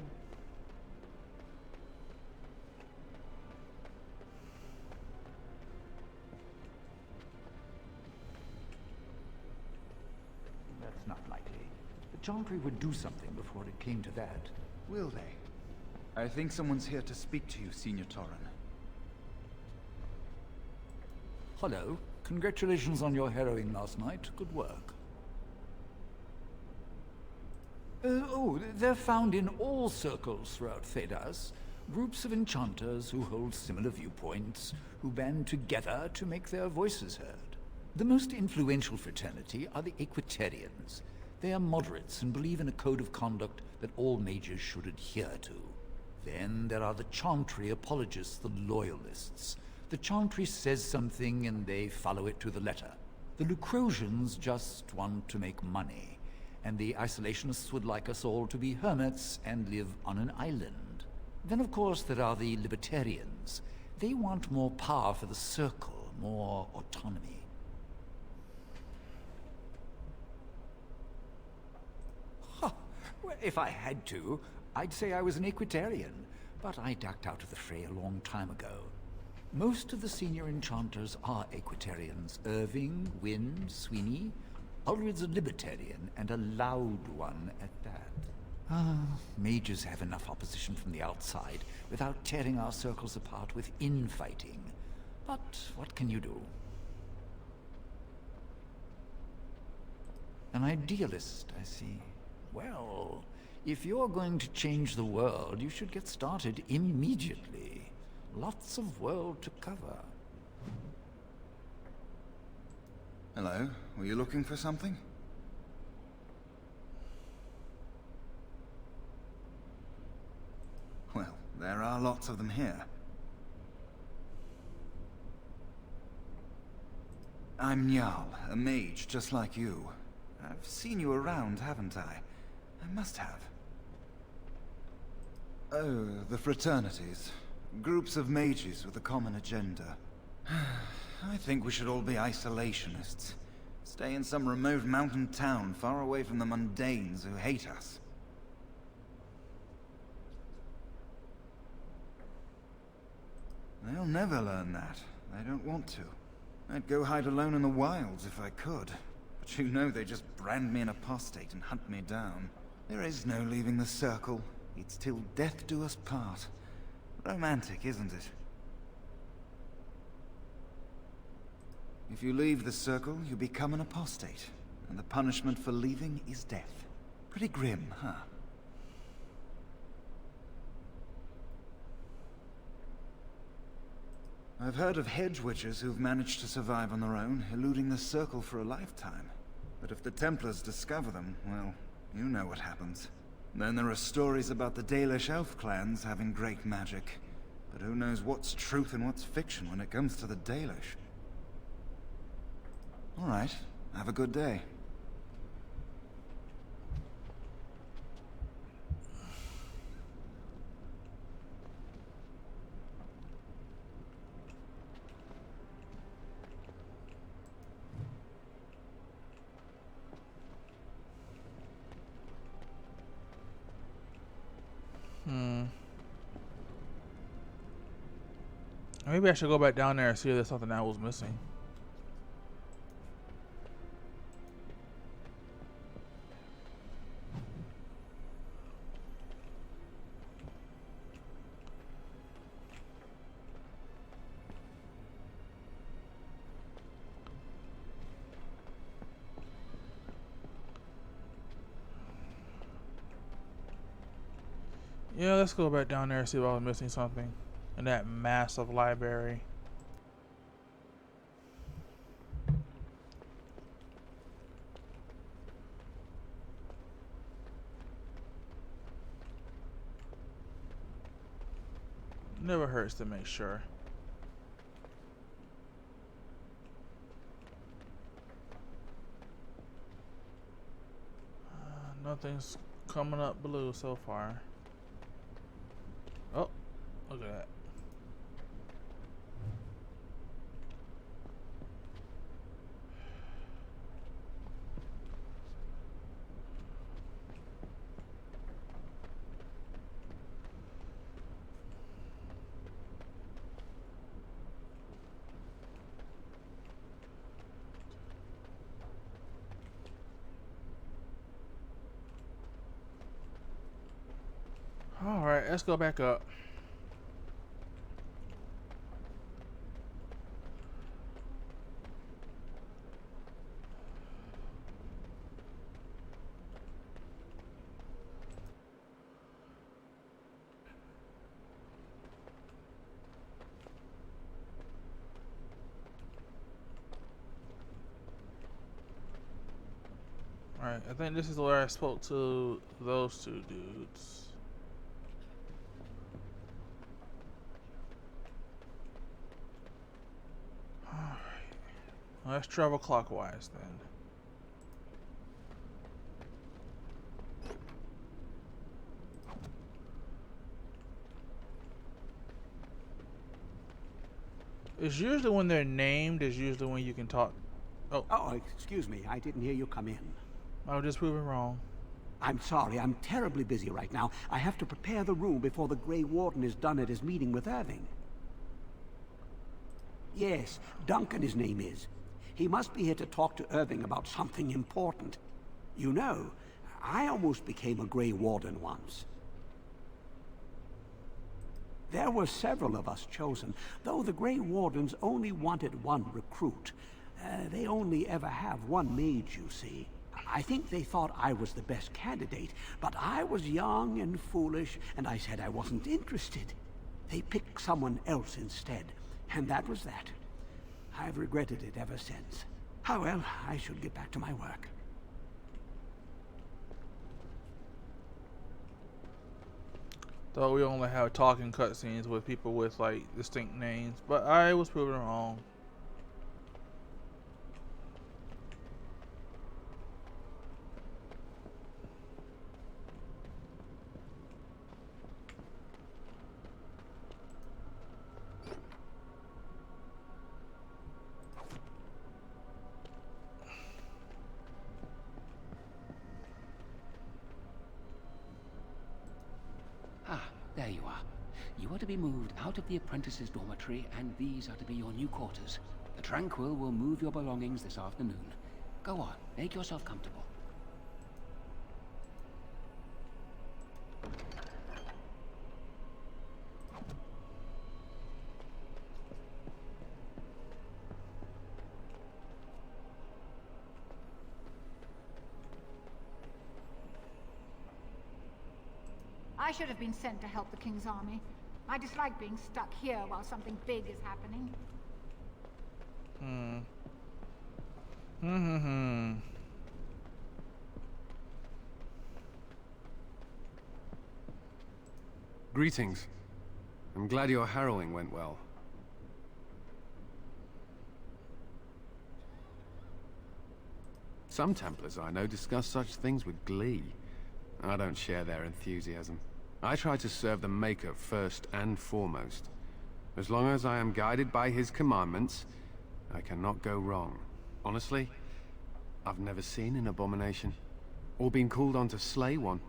That's not likely. The Chantry would do something before it came to that. Will they? I think someone's here to speak to you, Senior Torren. Hello. Congratulations on your harrowing last night. Good work. They're found in all circles throughout Thedas. Groups of enchanters who hold similar viewpoints, who band together to make their voices heard. The most influential fraternity are the Equitarians. They are moderates and believe in a code of conduct that all mages should adhere to. Then there are the Chantry apologists, the Loyalists. The Chantry says something and they follow it to the letter. The Lucrosians just want to make money, and the Isolationists would like us all to be hermits and live on an island. Then of course there are the Libertarians. They want more power for the Circle, more autonomy. Huh. Well, if I had to, I'd say I was an Equitarian, but I ducked out of the fray a long time ago. Most of the senior enchanters are Equitarians. Irving, Wynne, Sweeney. Ulrid's a Libertarian, and a loud one at that. Mages have enough opposition from the outside without tearing our circles apart with infighting. But what can you do? An idealist, I see. Well, if you're going to change the world, you should get started immediately. Lots of world to cover. Hello, were you looking for something? Well, there are lots of them here. I'm Njal, a mage just like you. I've seen you around, haven't I? I must have. Oh, the fraternities. Groups of mages with a common agenda. I think we should all be isolationists. Stay in some remote mountain town far away from the mundanes who hate us. They'll never learn that. They don't want to. I'd go hide alone in the wilds if I could. But you know they just brand me an apostate and hunt me down. There is no leaving the Circle. It's till death do us part. Romantic, isn't it? If you leave the Circle, you become an apostate. And the punishment for leaving is death. Pretty grim, huh? I've heard of hedge witches who've managed to survive on their own, eluding the Circle for a lifetime. But if the Templars discover them, well, you know what happens. Then there are stories about the Dalish elf clans having great magic. But who knows what's truth and what's fiction when it comes to the Dalish? All right, have a good day. Maybe I should go back down there and see if there's something I was missing. Yeah, let's go back down there and see if I was missing something in that massive library. Never hurts to make sure. Nothing's coming up blue so far. Oh, look at that. Alright, let's go back up. Alright, I think this is where I spoke to those two dudes. Alright. Let's travel clockwise then. It's usually when they're named, is usually when you can talk. Oh, excuse me. I didn't hear you come in. I was just proving wrong. I'm sorry. I'm terribly busy right now. I have to prepare the room before the Grey Warden is done at his meeting with Irving. Yes, Duncan his name is. He must be here to talk to Irving about something important. You know, I almost became a Grey Warden once. There were several of us chosen, though the Grey Wardens only wanted one recruit. They only ever have one mage, you see. I think they thought I was the best candidate, but I was young and foolish, and I said I wasn't interested. They picked someone else instead, and that was that. I've regretted it ever since. Oh well, I should get back to my work. Thought we only have talking cutscenes with people with like distinct names, but I was proven wrong. There you are. You are to be moved out of the apprentices' dormitory, and these are to be your new quarters. The Tranquil will move your belongings this afternoon. Go on, make yourself comfortable. I should have been sent to help the King's army. I dislike being stuck here while something big is happening. Greetings. I'm glad your harrowing went well. Some Templars I know discuss such things with glee. I don't share their enthusiasm. I try to serve the Maker first and foremost. As long as I am guided by his commandments, I cannot go wrong. Honestly, I've never seen an abomination, or been called on to slay one.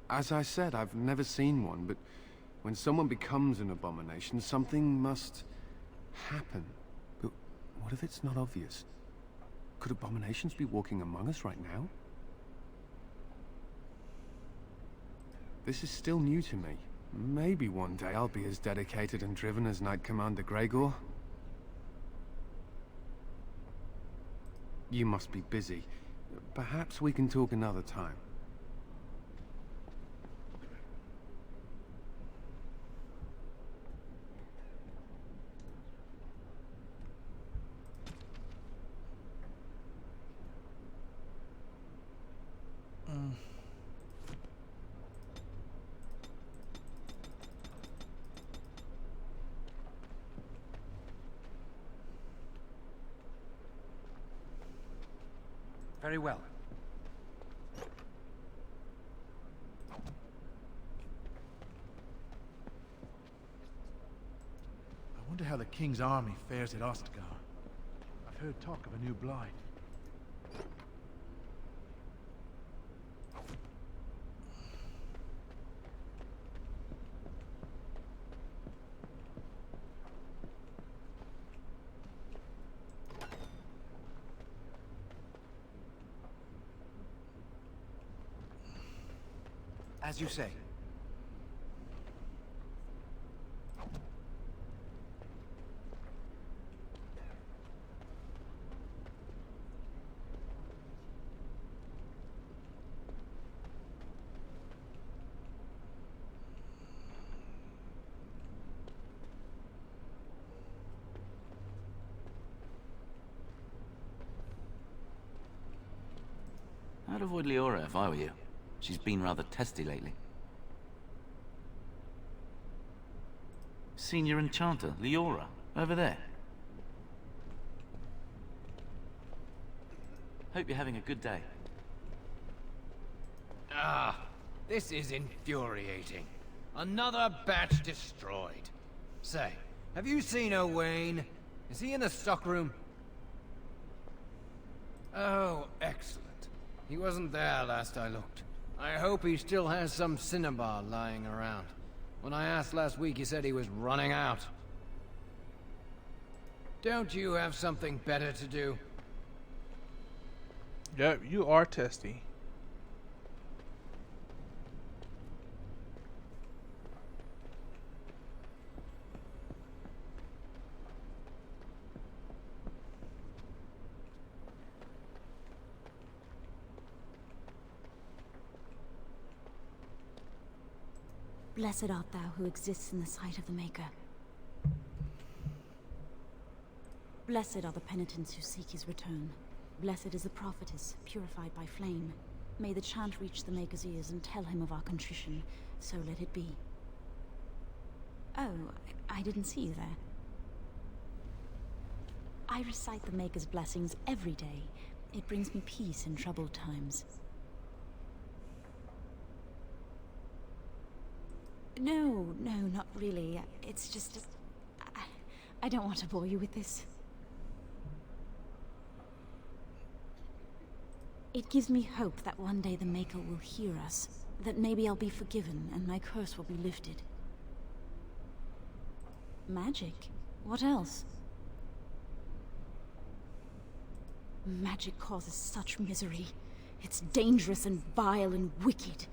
As I said, I've never seen one, but when someone becomes an abomination, something must happen. But what if it's not obvious? Could abominations be walking among us right now? This is still new to me. Maybe one day I'll be as dedicated and driven as Knight Commander Gregor. You must be busy. Perhaps we can talk another time. Very well. I wonder how the King's army fares at Ostagar. I've heard talk of a new blight. As you say. I'd avoid Leora if I were you. She's been rather testy lately. Senior Enchanter, Leora, over there. Hope you're having a good day. Ah, this is infuriating. Another batch destroyed. Say, have you seen Owain? Is he in the stockroom? Oh, excellent. He wasn't there last I looked. I hope he still has some cinnabar lying around. When I asked last week, he said he was running out. Don't you have something better to do? Yep, you are testy. Blessed art thou who exists in the sight of the Maker. Blessed are the penitents who seek his return. Blessed is the prophetess, purified by flame. May the chant reach the Maker's ears and tell him of our contrition, so let it be. Oh, I didn't see you there. I recite the Maker's blessings every day. It brings me peace in troubled times. No, not really. It's just... I don't want to bore you with this. It gives me hope that one day the Maker will hear us, that maybe I'll be forgiven and my curse will be lifted. Magic? What else? Magic causes such misery. It's dangerous and vile and wicked.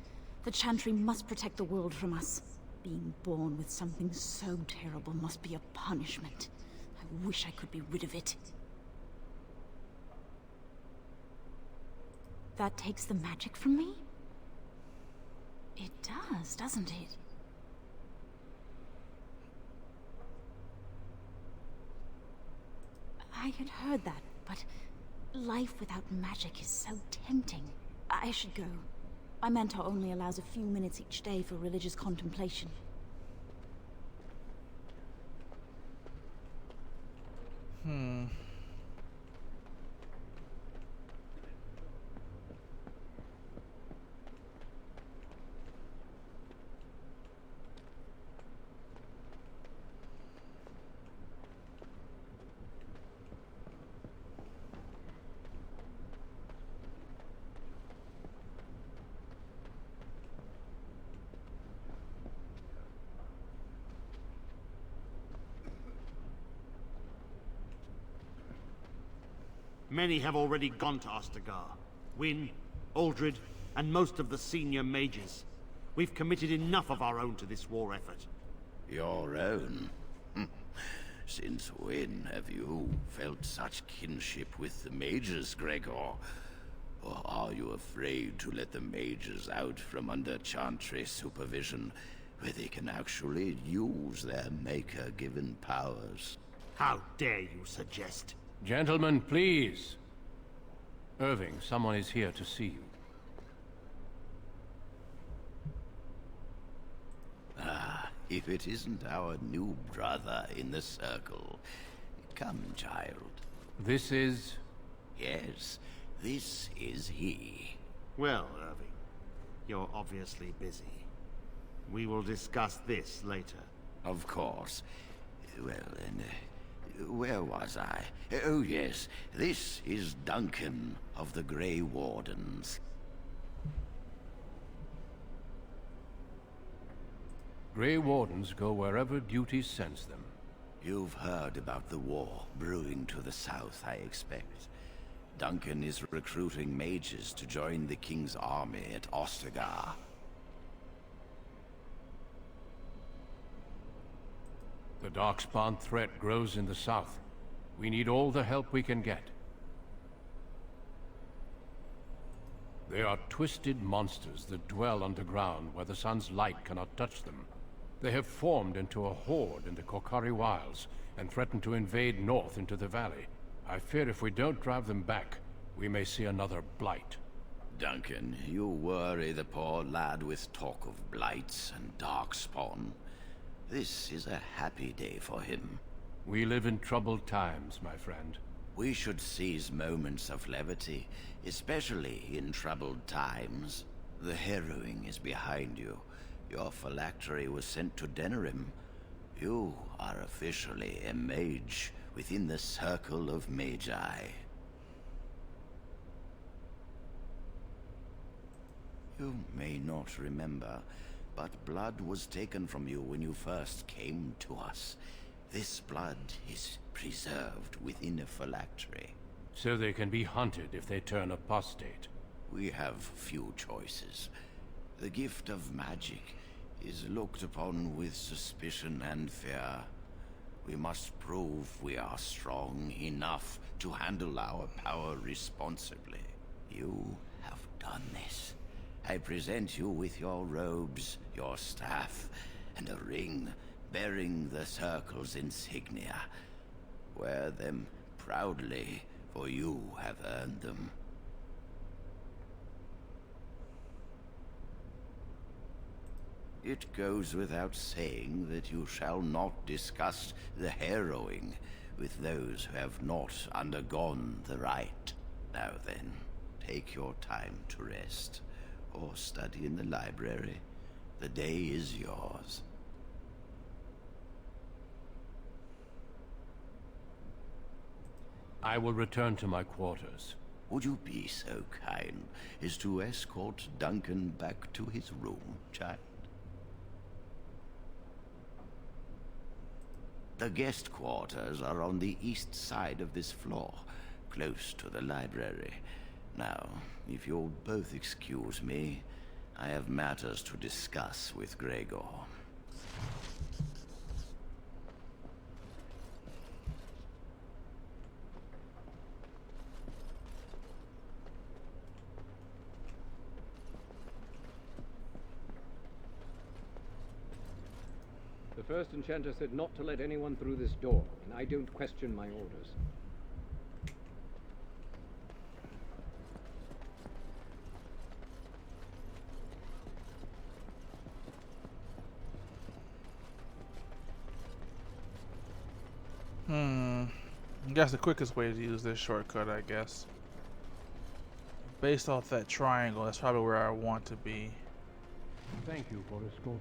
The Chantry must protect the world from us. Being born with something so terrible must be a punishment. I wish I could be rid of it. That takes the magic from me? It does, doesn't it? I had heard that, but life without magic is so tempting. I should go. My mentor only allows a few minutes each day for religious contemplation. Many have already gone to Ostagar. Wynne, Aldred, and most of the senior mages. We've committed enough of our own to this war effort. Your own? Since when have you felt such kinship with the mages, Gregor? Or are you afraid to let the mages out from under Chantry supervision, where they can actually use their Maker-given powers? How dare you suggest? Gentlemen, please. Irving, someone is here to see you. if it isn't our new brother in the circle. Come, child. This is... Yes, this is he. Well, Irving, you're obviously busy. We will discuss this later. Of course. Well, then, where was I? Oh, yes, this is Duncan of the Grey Wardens. Grey Wardens go wherever duty sends them. You've heard about the war brewing to the south, I expect. Duncan is recruiting mages to join the King's army at Ostagar. The Darkspawn threat grows in the south. We need all the help we can get. They are twisted monsters that dwell underground where the sun's light cannot touch them. They have formed into a horde in the Korkari Wilds and threaten to invade north into the valley. I fear if we don't drive them back, we may see another blight. Duncan, you worry the poor lad with talk of blights and darkspawn. This is a happy day for him. We live in troubled times, my friend. We should seize moments of levity, especially in troubled times. The harrowing is behind you. Your phylactery was sent to Denerim. You are officially a mage within the circle of magi. You may not remember, but blood was taken from you when you first came to us. This blood is preserved within a phylactery. So they can be hunted if they turn apostate. We have few choices. The gift of magic is looked upon with suspicion and fear. We must prove we are strong enough to handle our power responsibly. You have done this. I present you with your robes, your staff, and a ring bearing the Circle's insignia. Wear them proudly, for you have earned them. It goes without saying that you shall not discuss the harrowing with those who have not undergone the rite. Now then, take your time to rest, or study in the library. The day is yours. I will return to my quarters. Would you be so kind as to escort Duncan back to his room, child? The guest quarters are on the east side of this floor, close to the library. Now, if you'll both excuse me, I have matters to discuss with Gregor. The first enchanter said not to let anyone through this door, and I don't question my orders. That's the quickest way to use this shortcut, I guess. Based off that triangle, that's probably where I want to be. Thank you, Borisko.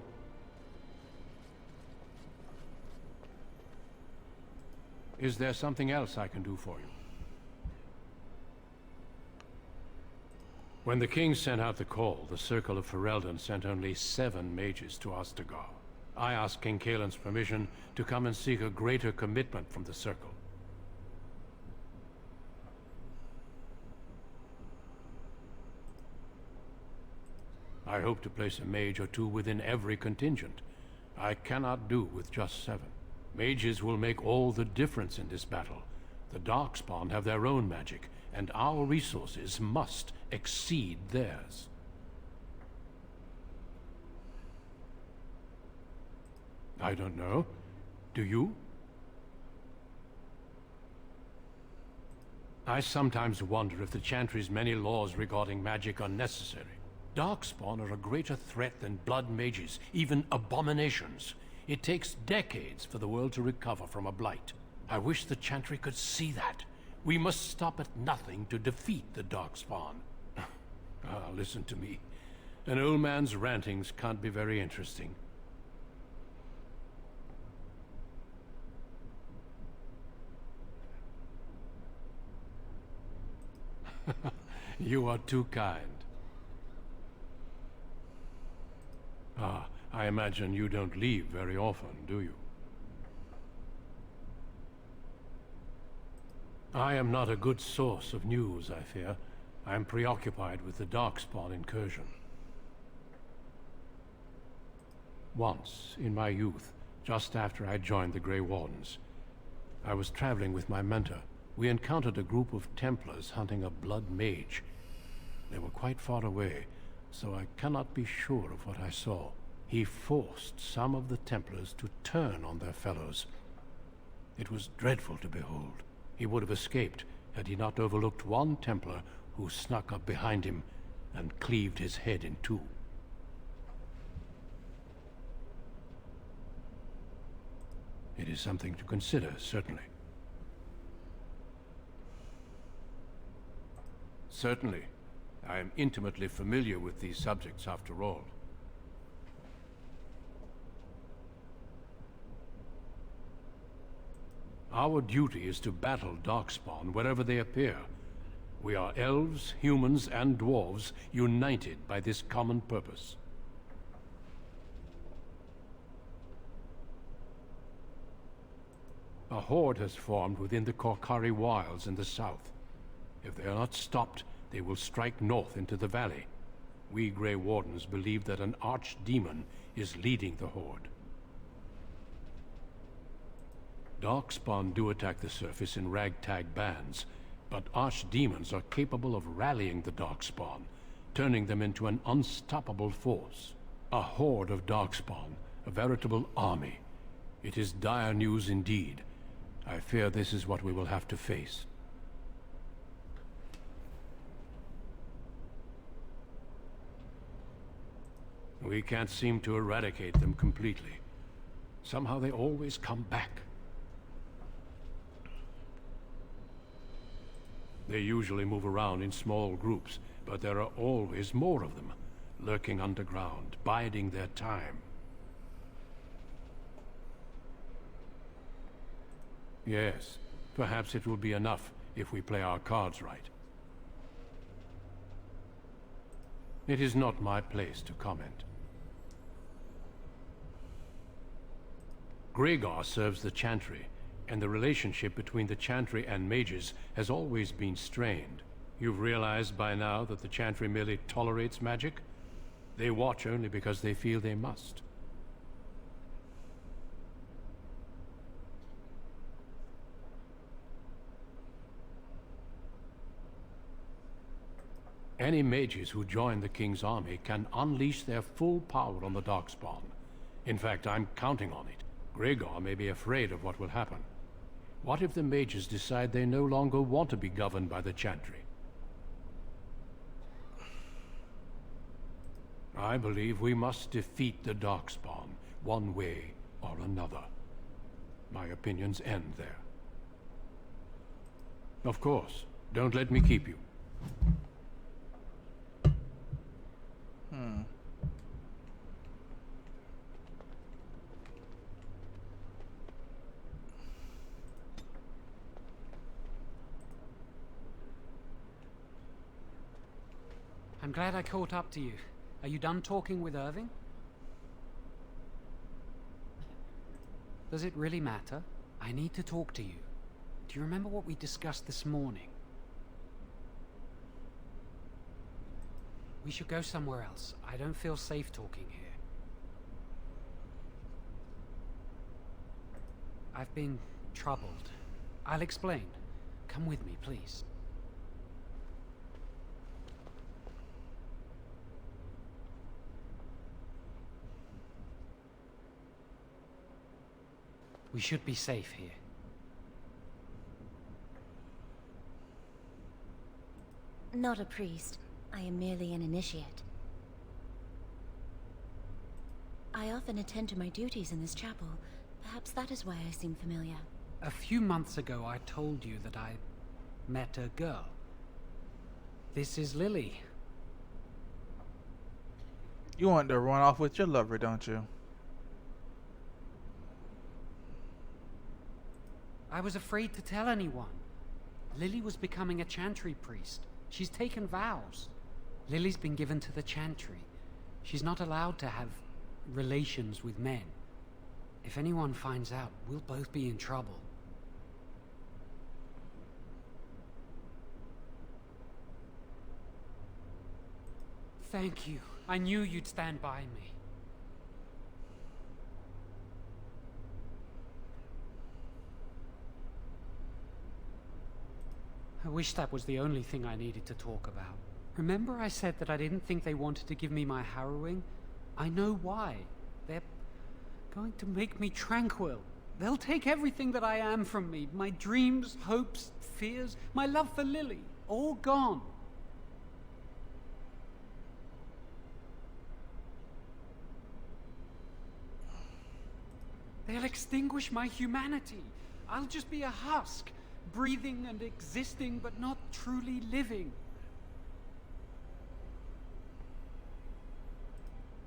Is there something else I can do for you? When the king sent out the call, the Circle of Ferelden sent only 7 mages to Ostagar. I asked King Kaelin's permission to come and seek a greater commitment from the Circle. I hope to place a mage or 2 within every contingent. I cannot do with just 7. Mages will make all the difference in this battle. The Darkspawn have their own magic, and our resources must exceed theirs. I don't know. Do you? I sometimes wonder if the Chantry's many laws regarding magic are necessary. Darkspawn are a greater threat than blood mages, even abominations. It takes decades for the world to recover from a blight. I wish the Chantry could see that. We must stop at nothing to defeat the Darkspawn. Listen to me. An old man's rantings can't be very interesting. You are too kind. I imagine you don't leave very often, do you? I am not a good source of news, I fear. I am preoccupied with the Darkspawn incursion. Once, in my youth, just after I joined the Grey Wardens, I was traveling with my mentor. We encountered a group of Templars hunting a blood mage. They were quite far away, so I cannot be sure of what I saw. He forced some of the Templars to turn on their fellows. It was dreadful to behold. He would have escaped had he not overlooked one Templar who snuck up behind him and cleaved his head in two. It is something to consider, certainly. Certainly. I am intimately familiar with these subjects, after all. Our duty is to battle Darkspawn wherever they appear. We are elves, humans, and dwarves united by this common purpose. A horde has formed within the Korkari Wilds in the south. If they are not stopped, they will strike north into the valley. We Grey Wardens believe that an archdemon is leading the horde. Darkspawn do attack the surface in ragtag bands, but archdemons are capable of rallying the Darkspawn, turning them into an unstoppable force. A horde of Darkspawn, a veritable army. It is dire news indeed. I fear this is what we will have to face. We can't seem to eradicate them completely. Somehow they always come back. They usually move around in small groups, but there are always more of them, lurking underground, biding their time. Yes, perhaps it will be enough if we play our cards right. It is not my place to comment. Gregor serves the Chantry, and the relationship between the Chantry and mages has always been strained. You've realized by now that the Chantry merely tolerates magic? They watch only because they feel they must. Any mages who join the King's army can unleash their full power on the Darkspawn. In fact, I'm counting on it. Gregor may be afraid of what will happen. What if the mages decide they no longer want to be governed by the Chantry? I believe we must defeat the Darkspawn, one way or another. My opinions end there. Of course, don't let me keep you. I'm glad I caught up to you. Are you done talking with Irving? Does it really matter? I need to talk to you. Do you remember what we discussed this morning? We should go somewhere else. I don't feel safe talking here. I've been troubled. I'll explain. Come with me, please. We should be safe here. Not a priest. I am merely an initiate. I often attend to my duties in this chapel. Perhaps that is why I seem familiar. A few months ago, I told you that I met a girl. This is Lily. You want to run off with your lover, don't you? I was afraid to tell anyone. Lily was becoming a chantry priest. She's taken vows. Lily's been given to the chantry. She's not allowed to have relations with men. If anyone finds out, we'll both be in trouble. Thank you. I knew you'd stand by me. I wish that was the only thing I needed to talk about. Remember I said that I didn't think they wanted to give me my harrowing? I know why. They're going to make me tranquil. They'll take everything that I am from me. My dreams, hopes, fears, my love for Lily. All gone. They'll extinguish my humanity. I'll just be a husk, breathing and existing, but not truly living.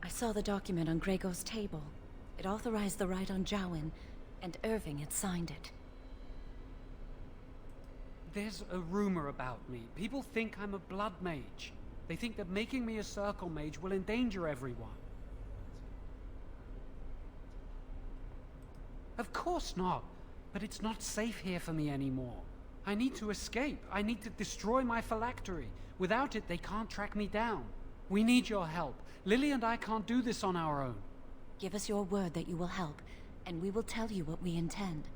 I saw the document on Gregor's table. It authorized the right on Jowen, and Irving had signed it. There's a rumor about me. People think I'm a blood mage. They think that making me a circle mage will endanger everyone. Of course not. But it's not safe here for me anymore. I need to escape. I need to destroy my phylactery. Without it, they can't track me down. We need your help. Lily and I can't do this on our own. Give us your word that you will help, and we will tell you what we intend.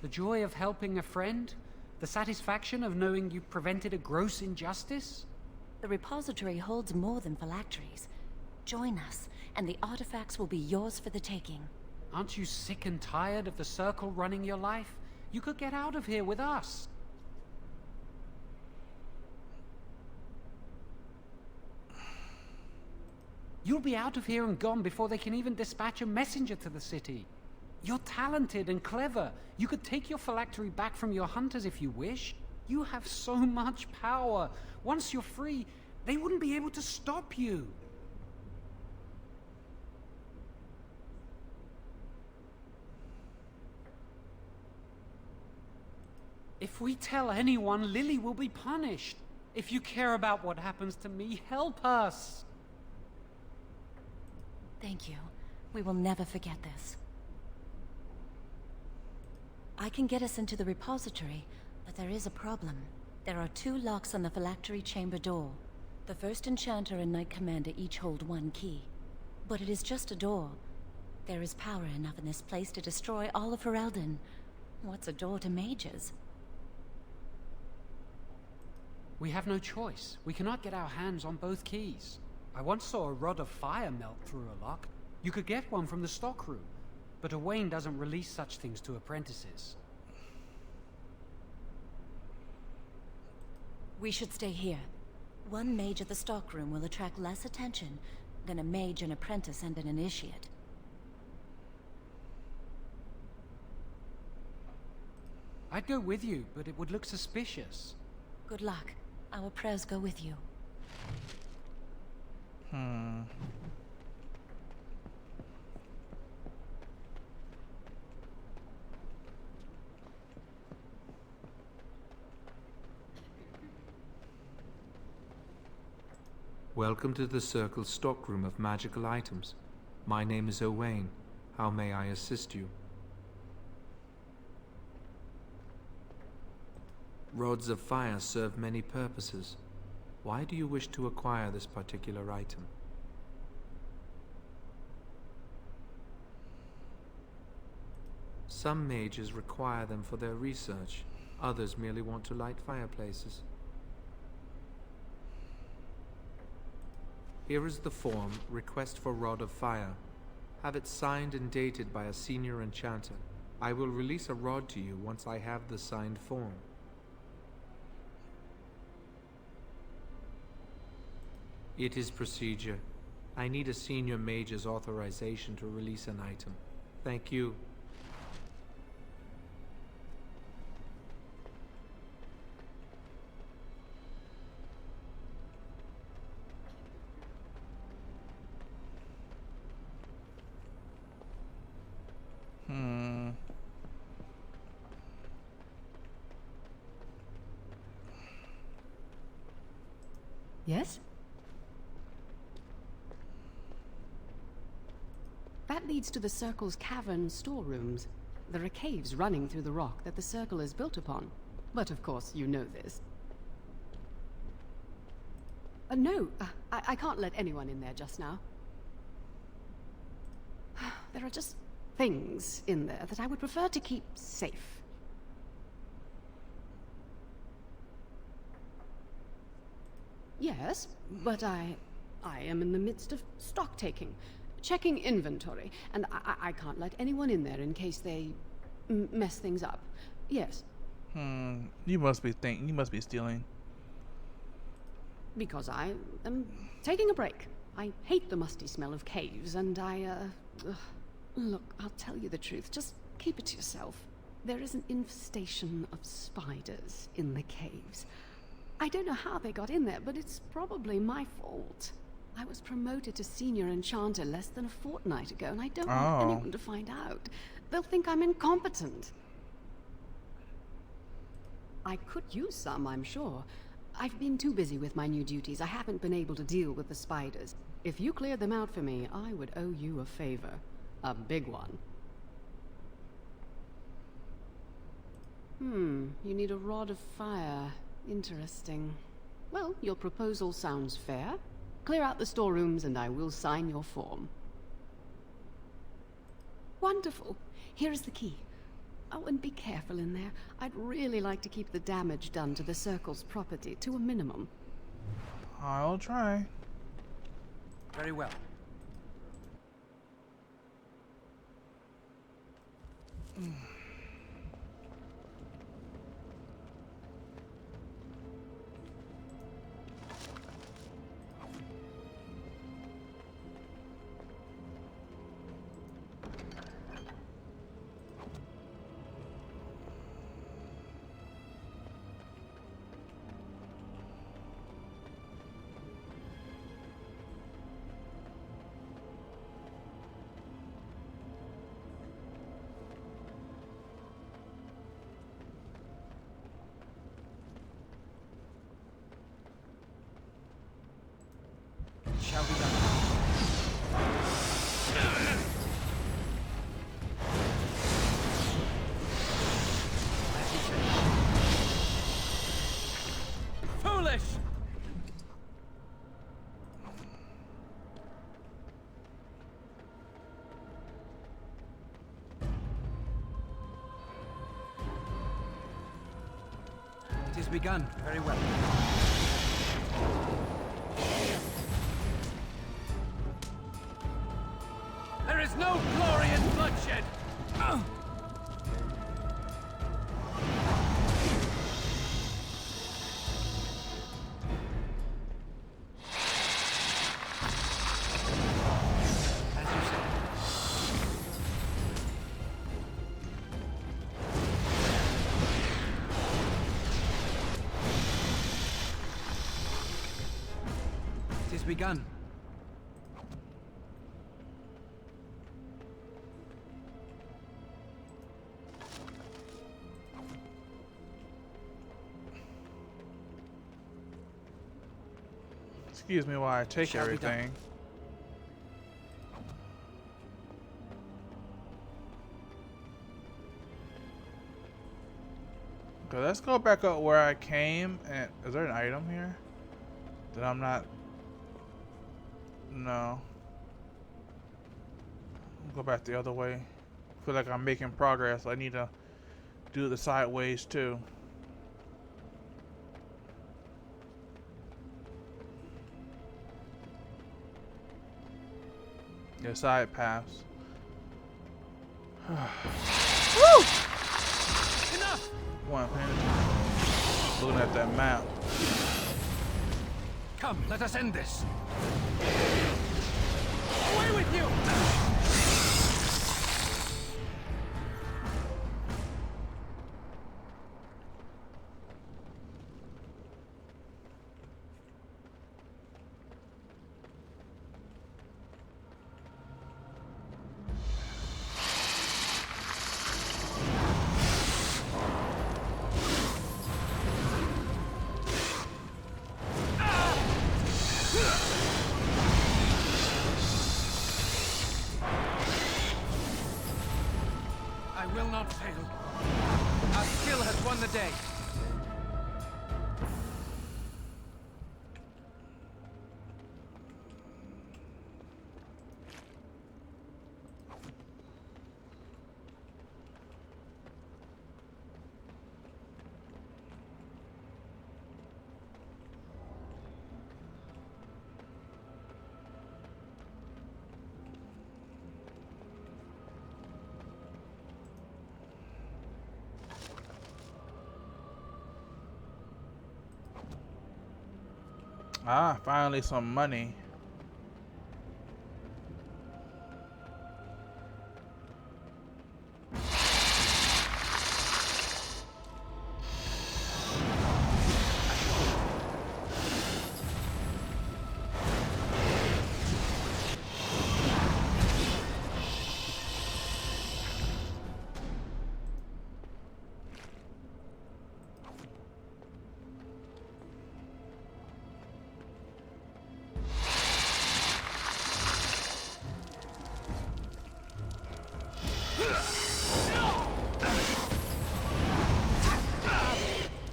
The joy of helping a friend? The satisfaction of knowing you prevented a gross injustice? The repository holds more than phylacteries. Join us, and the artifacts will be yours for the taking. Aren't you sick and tired of the circle running your life? You could get out of here with us. You'll be out of here and gone before they can even dispatch a messenger to the city. You're talented and clever. You could take your phylactery back from your hunters if you wish. You have so much power. Once you're free, they wouldn't be able to stop you. If we tell anyone, Lily will be punished. If you care about what happens to me, help us. Thank you. We will never forget this. I can get us into the repository, but there is a problem. There are 2 locks on the phylactery chamber door. The first enchanter and knight commander each hold 1 key. But it is just a door. There is power enough in this place to destroy all of Ferelden. What's a door to mages? We have no choice. We cannot get our hands on both keys. I once saw a rod of fire melt through a lock. You could get one from the stockroom, but Owain doesn't release such things to apprentices. We should stay here. 1 mage at the stockroom will attract less attention than a mage, an apprentice, and an initiate. I'd go with you, but it would look suspicious. Good luck. Our prayers go with you. Welcome to the Circle's stockroom of magical items. My name is Owain. How may I assist you? Rods of fire serve many purposes. Why do you wish to acquire this particular item? Some mages require them for their research. Others merely want to light fireplaces. Here is the form, Request for Rod of Fire. Have it signed and dated by a senior enchanter. I will release a rod to you once I have the signed form. It is procedure. I need a senior mage's authorization to release an item. Thank you. Yes? That leads to the Circle's cavern storerooms. There are caves running through the rock that the Circle is built upon. But of course, you know this. No, I can't let anyone in there just now. There are just things in there that I would prefer to keep safe. Yes, but I am in the midst of stock taking, checking inventory, and I can't let anyone in there in case they mess things up. Yes. You must be stealing. Because I am taking a break. I hate the musty smell of caves, and look, I'll tell you the truth. Just keep it to yourself. There is an infestation of spiders in the caves. I don't know how they got in there, but it's probably my fault. I was promoted to senior enchanter less than a fortnight ago, and I don't want anyone to find out. They'll think I'm incompetent. I could use some, I'm sure. I've been too busy with my new duties. I haven't been able to deal with the spiders. If you cleared them out for me, I would owe you a favor. A big one. You need a rod of fire. Interesting. Well, your proposal sounds fair. Clear out the storerooms and I will sign your form. Wonderful. Here is the key. Oh, and be careful in there. I'd really like to keep the damage done to the Circle's property to a minimum. I'll try. Very well. Shall be done. As you say. Foolish! It has begun. Very well. There is no glory in bloodshed! As you say. It has begun. Excuse me while I take everything. Okay, let's go back up where I came. And is there an item here that I'm not? No. I'll go back the other way. I feel like I'm making progress. I need to do the sideways too. Yeah, side paths. Woo! Enough! Looking at that map. Come, let us end this. Away with you! I will not fail. Our skill has won the day. Ah, finally some money.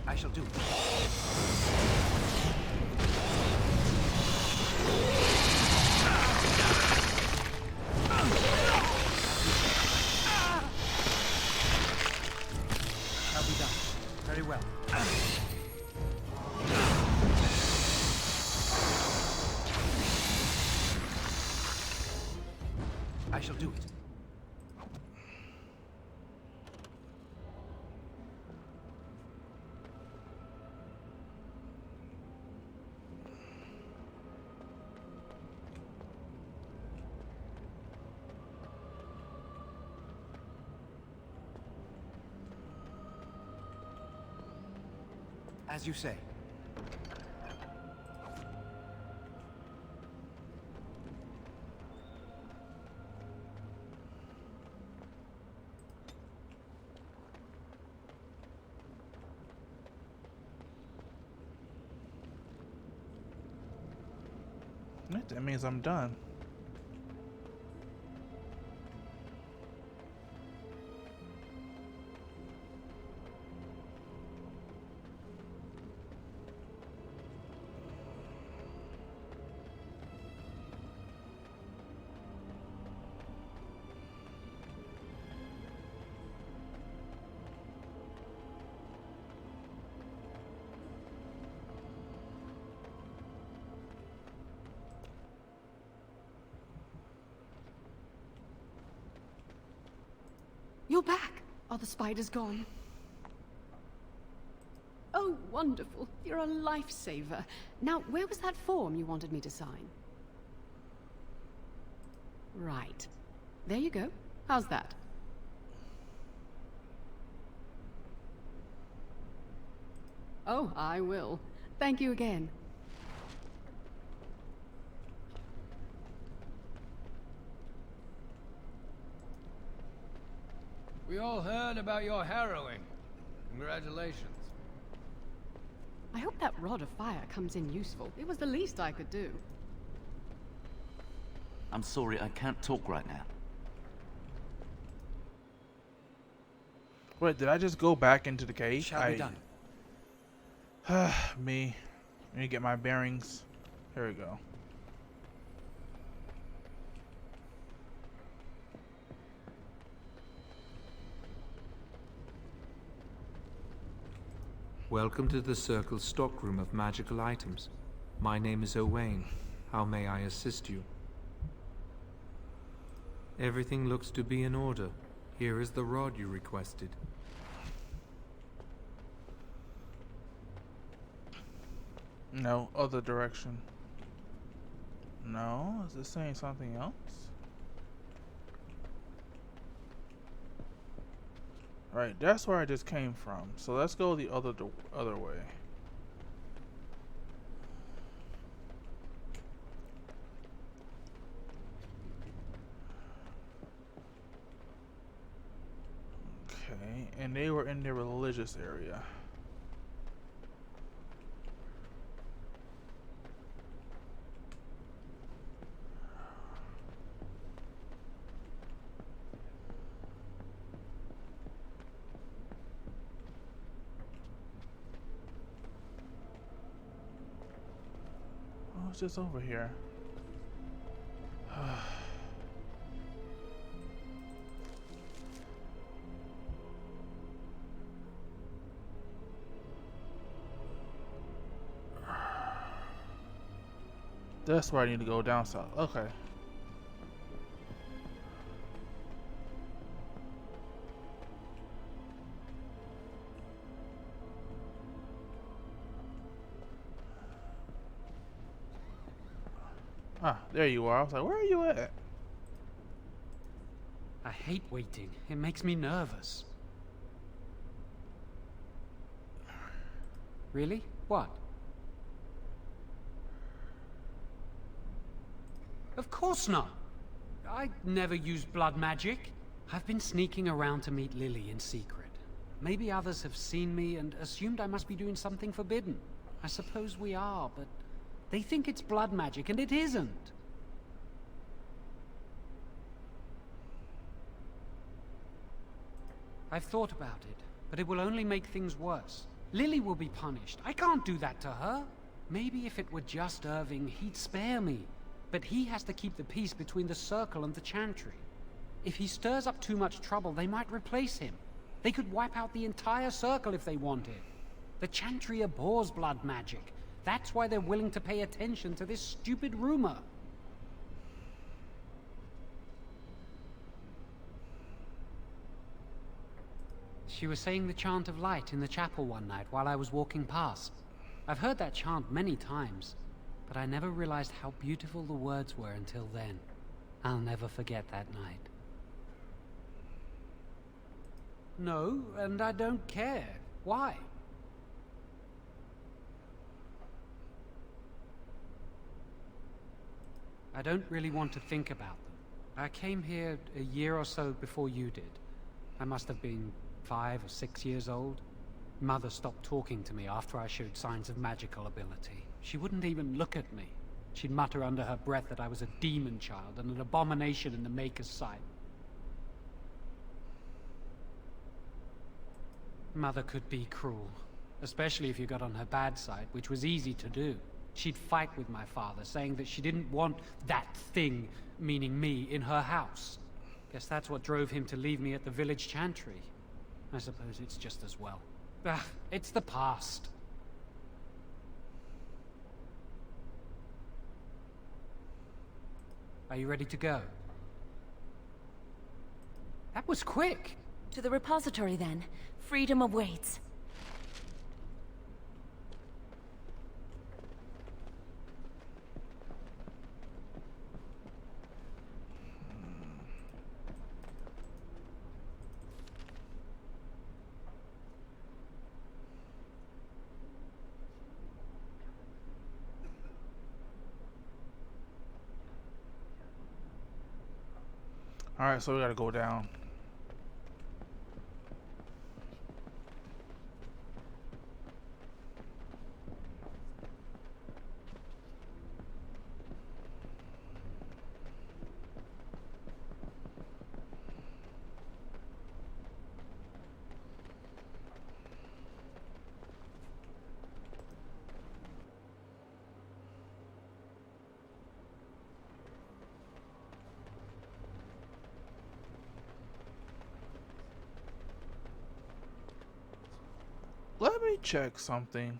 I shall do it. Shall be done. Very well. I shall do it. As you say. That means I'm done. You're back! Are the spiders gone? Oh, wonderful. You're a lifesaver. Now, where was that form you wanted me to sign? Right. There you go. How's that? Oh, I will. Thank you again. We all heard about your harrowing. Congratulations. I hope that rod of fire comes in useful. It was the least I could do. I'm sorry, I can't talk right now. Wait, did I just go back into the cave? Shall be done. Me. Let me get my bearings. Here we go. Welcome to the Circle's stockroom of magical items. My name is Owain. How may I assist you? Everything looks to be in order. Here is the rod you requested. No, other direction. No, is this saying something else? Right, that's where I just came from. So let's go the other way. Okay, and they were in the religious area. Oh, it's just over here. That's where I need to go, down south. Okay. Ah, there you are. I was like, where are you at? I hate waiting. It makes me nervous. Really? What? Of course not. I never used blood magic. I've been sneaking around to meet Lily in secret. Maybe others have seen me and assumed I must be doing something forbidden. I suppose we are, but they think it's blood magic, and it isn't. I've thought about it, but it will only make things worse. Lily will be punished. I can't do that to her. Maybe if it were just Irving, he'd spare me. But he has to keep the peace between the Circle and the Chantry. If he stirs up too much trouble, they might replace him. They could wipe out the entire Circle if they wanted. The Chantry abhors blood magic. That's why they're willing to pay attention to this stupid rumor. She was saying the chant of light in the chapel one night while I was walking past. I've heard that chant many times, but I never realized how beautiful the words were until then. I'll never forget that night. No, and I don't care. Why? I don't really want to think about them. I came here a year or so before you did. I must have been 5 or 6 years old. Mother stopped talking to me after I showed signs of magical ability. She wouldn't even look at me. She'd mutter under her breath that I was a demon child and an abomination in the Maker's sight. Mother could be cruel, especially if you got on her bad side, which was easy to do. She'd fight with my father, saying that she didn't want that thing, meaning me, in her house. Guess that's what drove him to leave me at the village chantry. I suppose it's just as well. It's the past. Are you ready to go? That was quick! To the repository, then. Freedom awaits. Alright, so we gotta go down. Let me check something.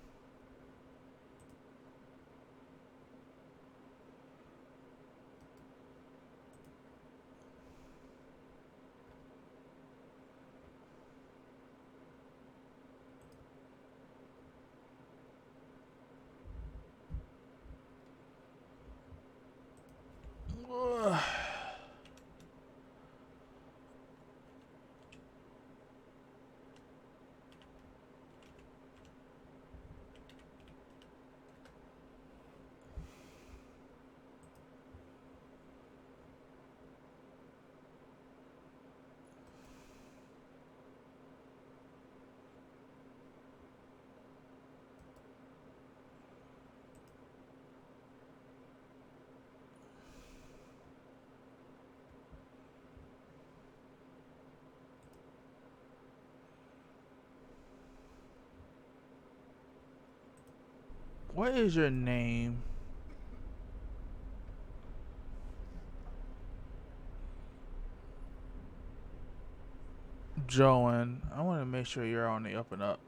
What is your name? Joan. I want to make sure you're on the up and up.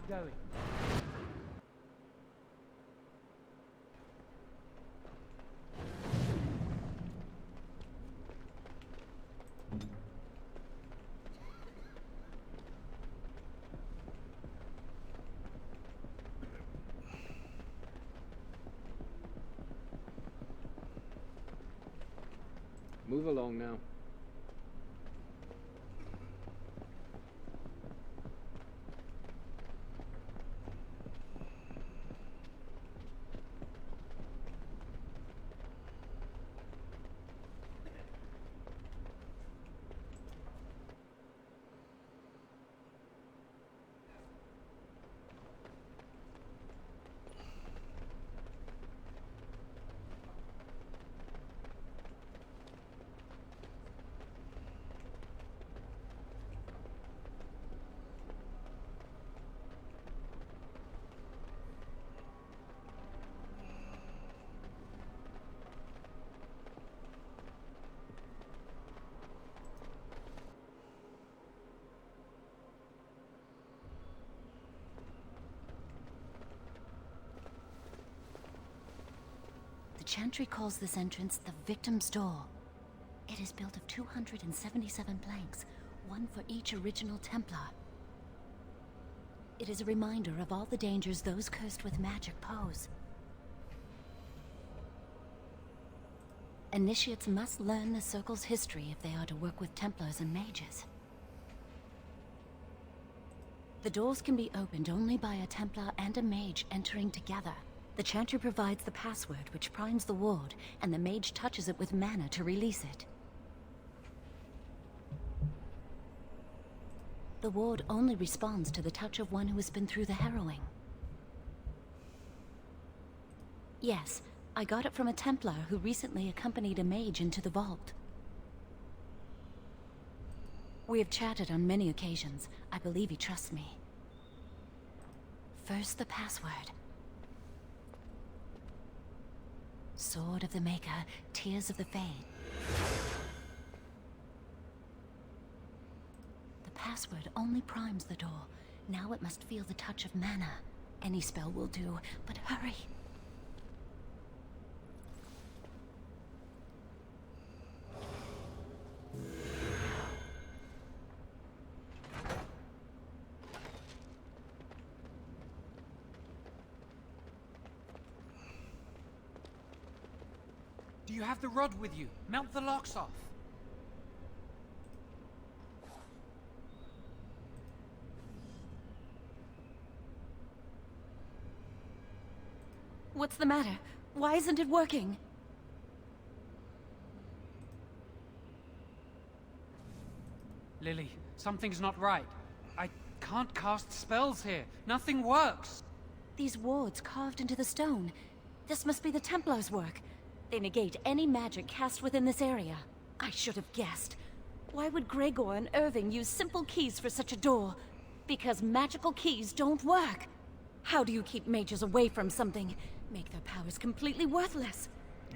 Going. Move along now. The Chantry calls this entrance the Victim's Door. It is built of 277 planks, one for each original Templar. It is a reminder of all the dangers those cursed with magic pose. Initiates must learn the Circle's history if they are to work with Templars and mages. The doors can be opened only by a Templar and a mage entering together. The Chantry provides the password, which primes the ward, and the mage touches it with mana to release it. The ward only responds to the touch of one who has been through the harrowing. Yes, I got it from a Templar who recently accompanied a mage into the vault. We have chatted on many occasions. I believe he trusts me. First, the password. Sword of the Maker, Tears of the Fade. The password only primes the door. Now it must feel the touch of mana. Any spell will do, but hurry. Do you have the rod with you? Melt the locks off. What's the matter? Why isn't it working? Lily, something's not right. I can't cast spells here. Nothing works. These wards carved into the stone. This must be the Templars' work. They negate any magic cast within this area. I should have guessed. Why would Gregor and Irving use simple keys for such a door? Because magical keys don't work. How do you keep mages away from something? Make their powers completely worthless.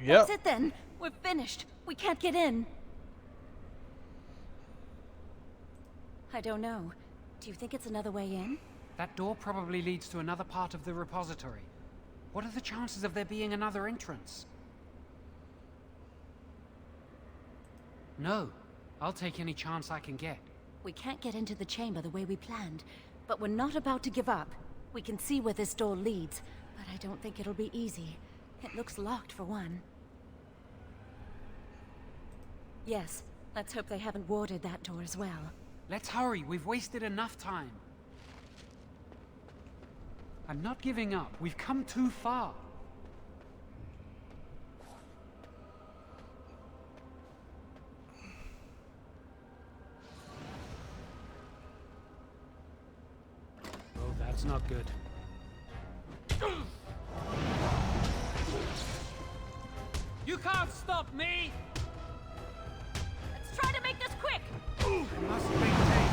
Yep. That's it then. We're finished. We can't get in. I don't know. Do you think it's another way in? That door probably leads to another part of the repository. What are the chances of there being another entrance? No. I'll take any chance I can get. We can't get into the chamber the way we planned, but we're not about to give up. We can see where this door leads, but I don't think it'll be easy. It looks locked for one. Yes, let's hope they haven't warded that door as well. Let's hurry, we've wasted enough time. I'm not giving up, we've come too far. Oh, that's not good. You can't stop me! Let's try to make this quick! I must maintain.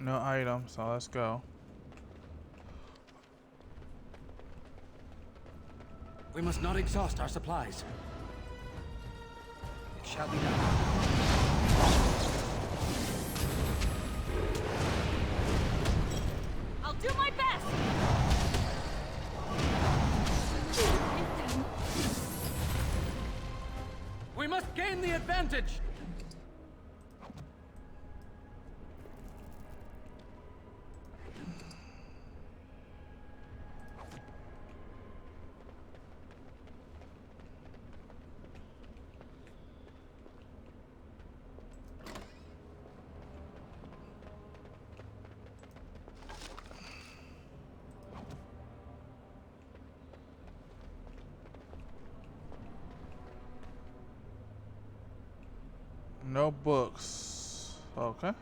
No items, so let's go. We must not exhaust our supplies. It shall be done. I'll do my best! We must gain the advantage! No books. Okay.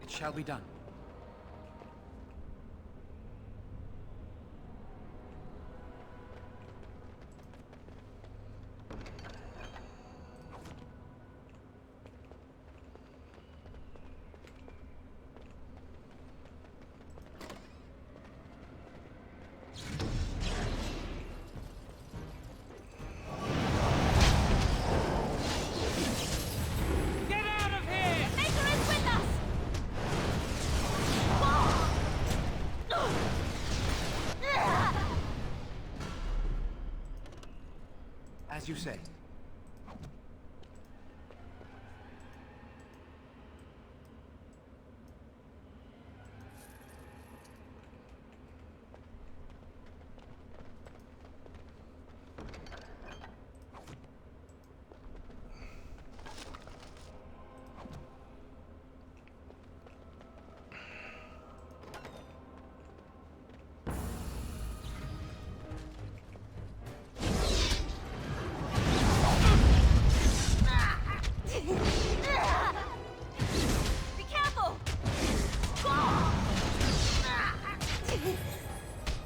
It shall be done. As you say. Be careful!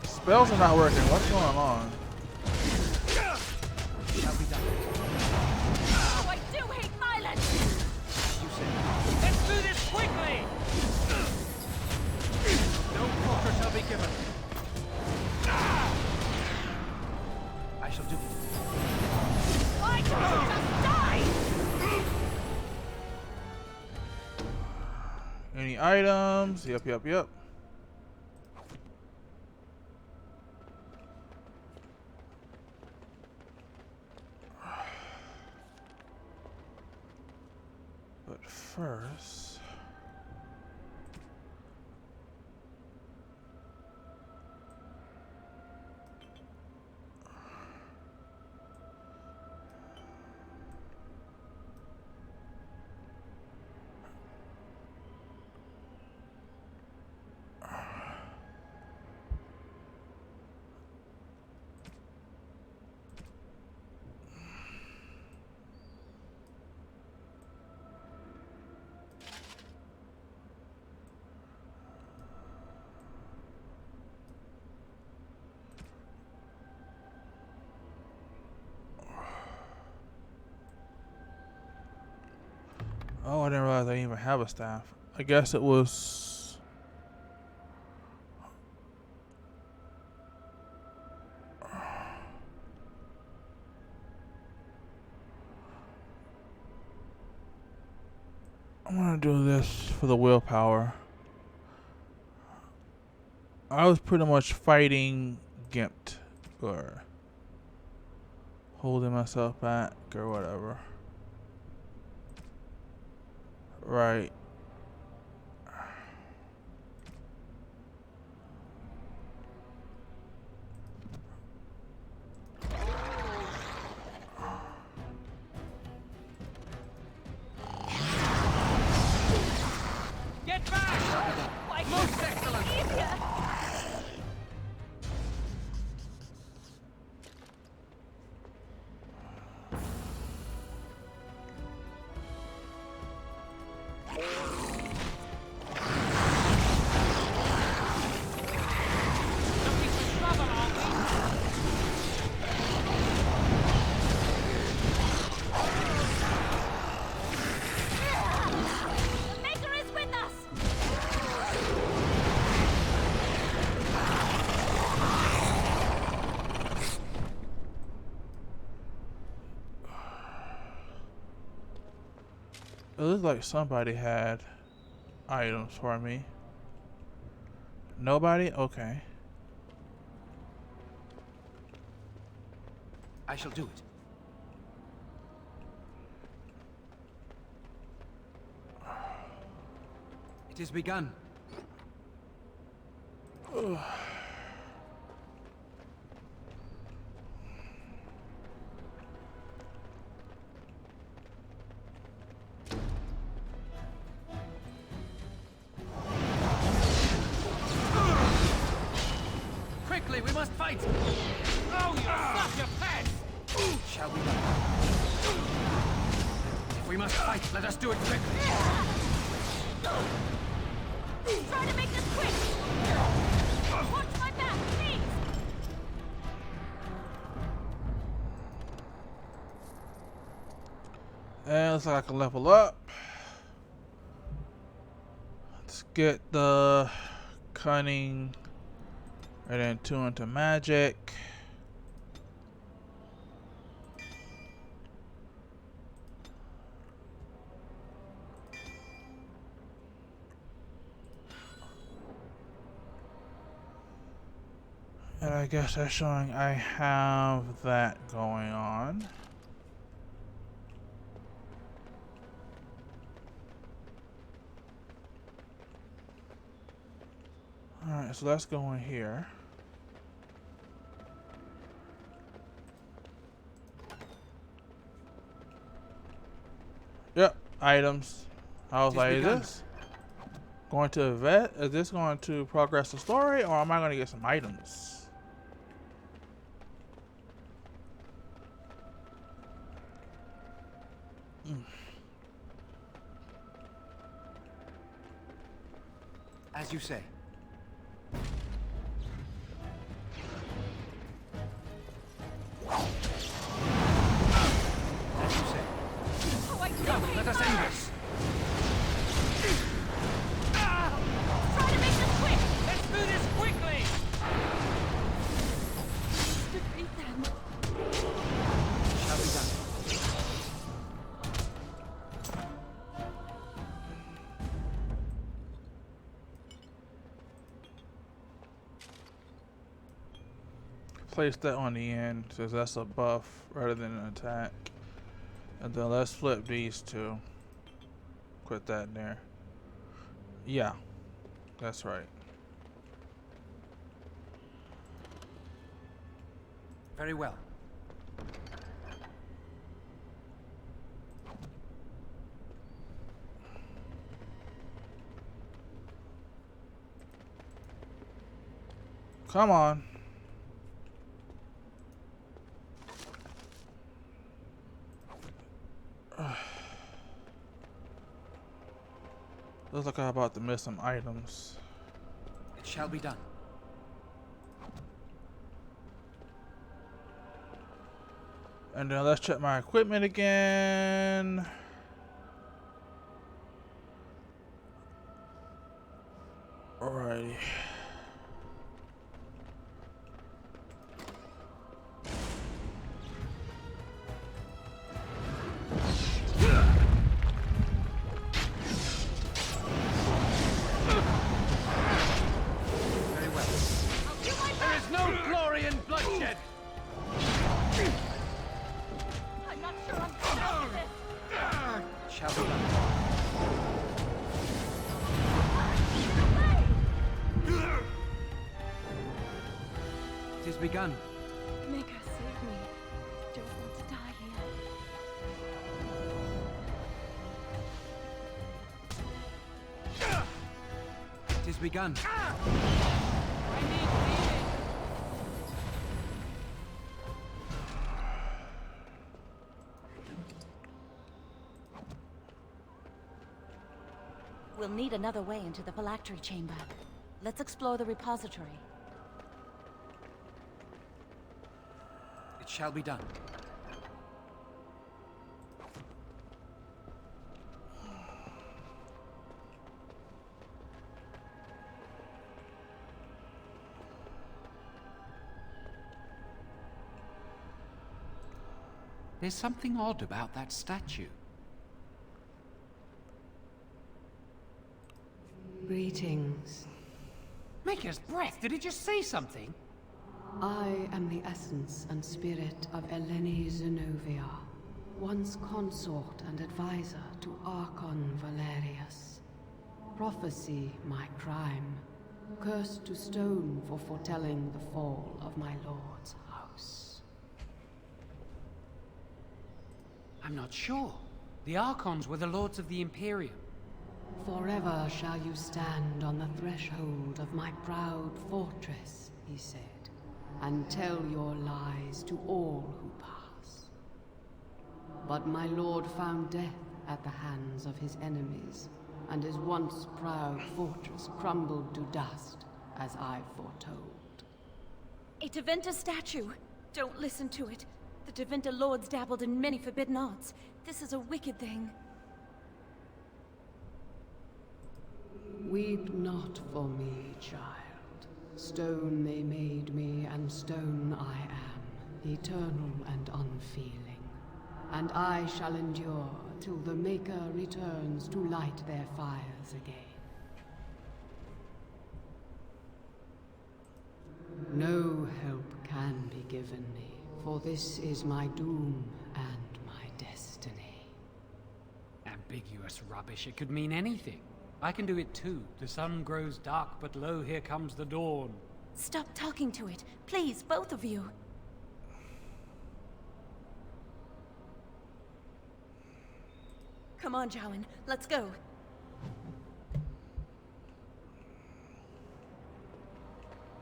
Spells are not working. What's going on? Shall be done. Oh, I do hate violence! You say. Let's do this quickly! No quarter shall be given. I shall do it. Why don't you just die? Any items? Yep. But first... Oh, I didn't realize I even have a staff. I guess it was That's for the willpower. I was pretty much fighting gimped or holding myself back or whatever. Right. Get back! Like most excellent! It looks like somebody had items for me. Nobody? Okay. I shall do it. It has begun. Quickly, we must fight! Oh, you such a pest! Shall we not? If we must fight, let us do it quickly. Try to make this quick! Watch my back, please! And looks like I can level up. Let's get the cunning and then 2 into magic. And I guess that's showing I have that going on. Alright, so let's go in here. Yep, items. I was like, is this going to vet? Is this going to progress the story, or am I going to get some items? As you say. As you say. Come, let us end this. Try to make this quick! Let's do this quickly! Defeat them. Shall be done. Place that on the end, because that's a buff rather than an attack. And then let's flip these two. Put that in there. Yeah, that's right. Very well. Come on. Looks like I'm about to miss some items. It shall be done. And then let's check my equipment again. Alrighty. begun. Maker, save me. I don't want to die here. It is begun. We'll need another way into the phylactery chamber. Let's explore the repository. It shall be done. There's something odd about that statue. Greetings. Maker's breath, did it just say something? I am the essence and spirit of Eleni Zenobia, once consort and advisor to Archon Valerius. Prophecy my crime, cursed to stone for foretelling the fall of my lord's house. I'm not sure. The Archons were the lords of the Imperium. Forever shall you stand on the threshold of my proud fortress, he said, and tell your lies to all who pass. But my lord found death at the hands of his enemies, and his once proud fortress crumbled to dust, as I foretold. A Tevinter statue! Don't listen to it. The Tevinter lords dabbled in many forbidden arts. This is a wicked thing. Weep not for me, child. Stone they made me, and stone I am, eternal and unfeeling. And I shall endure till the Maker returns to light their fires again. No help can be given me, for this is my doom and my destiny. Ambiguous rubbish, it could mean anything. I can do it too. The sun grows dark, but lo, here comes the dawn. Stop talking to it. Please, both of you. Come on, Jowan. Let's go.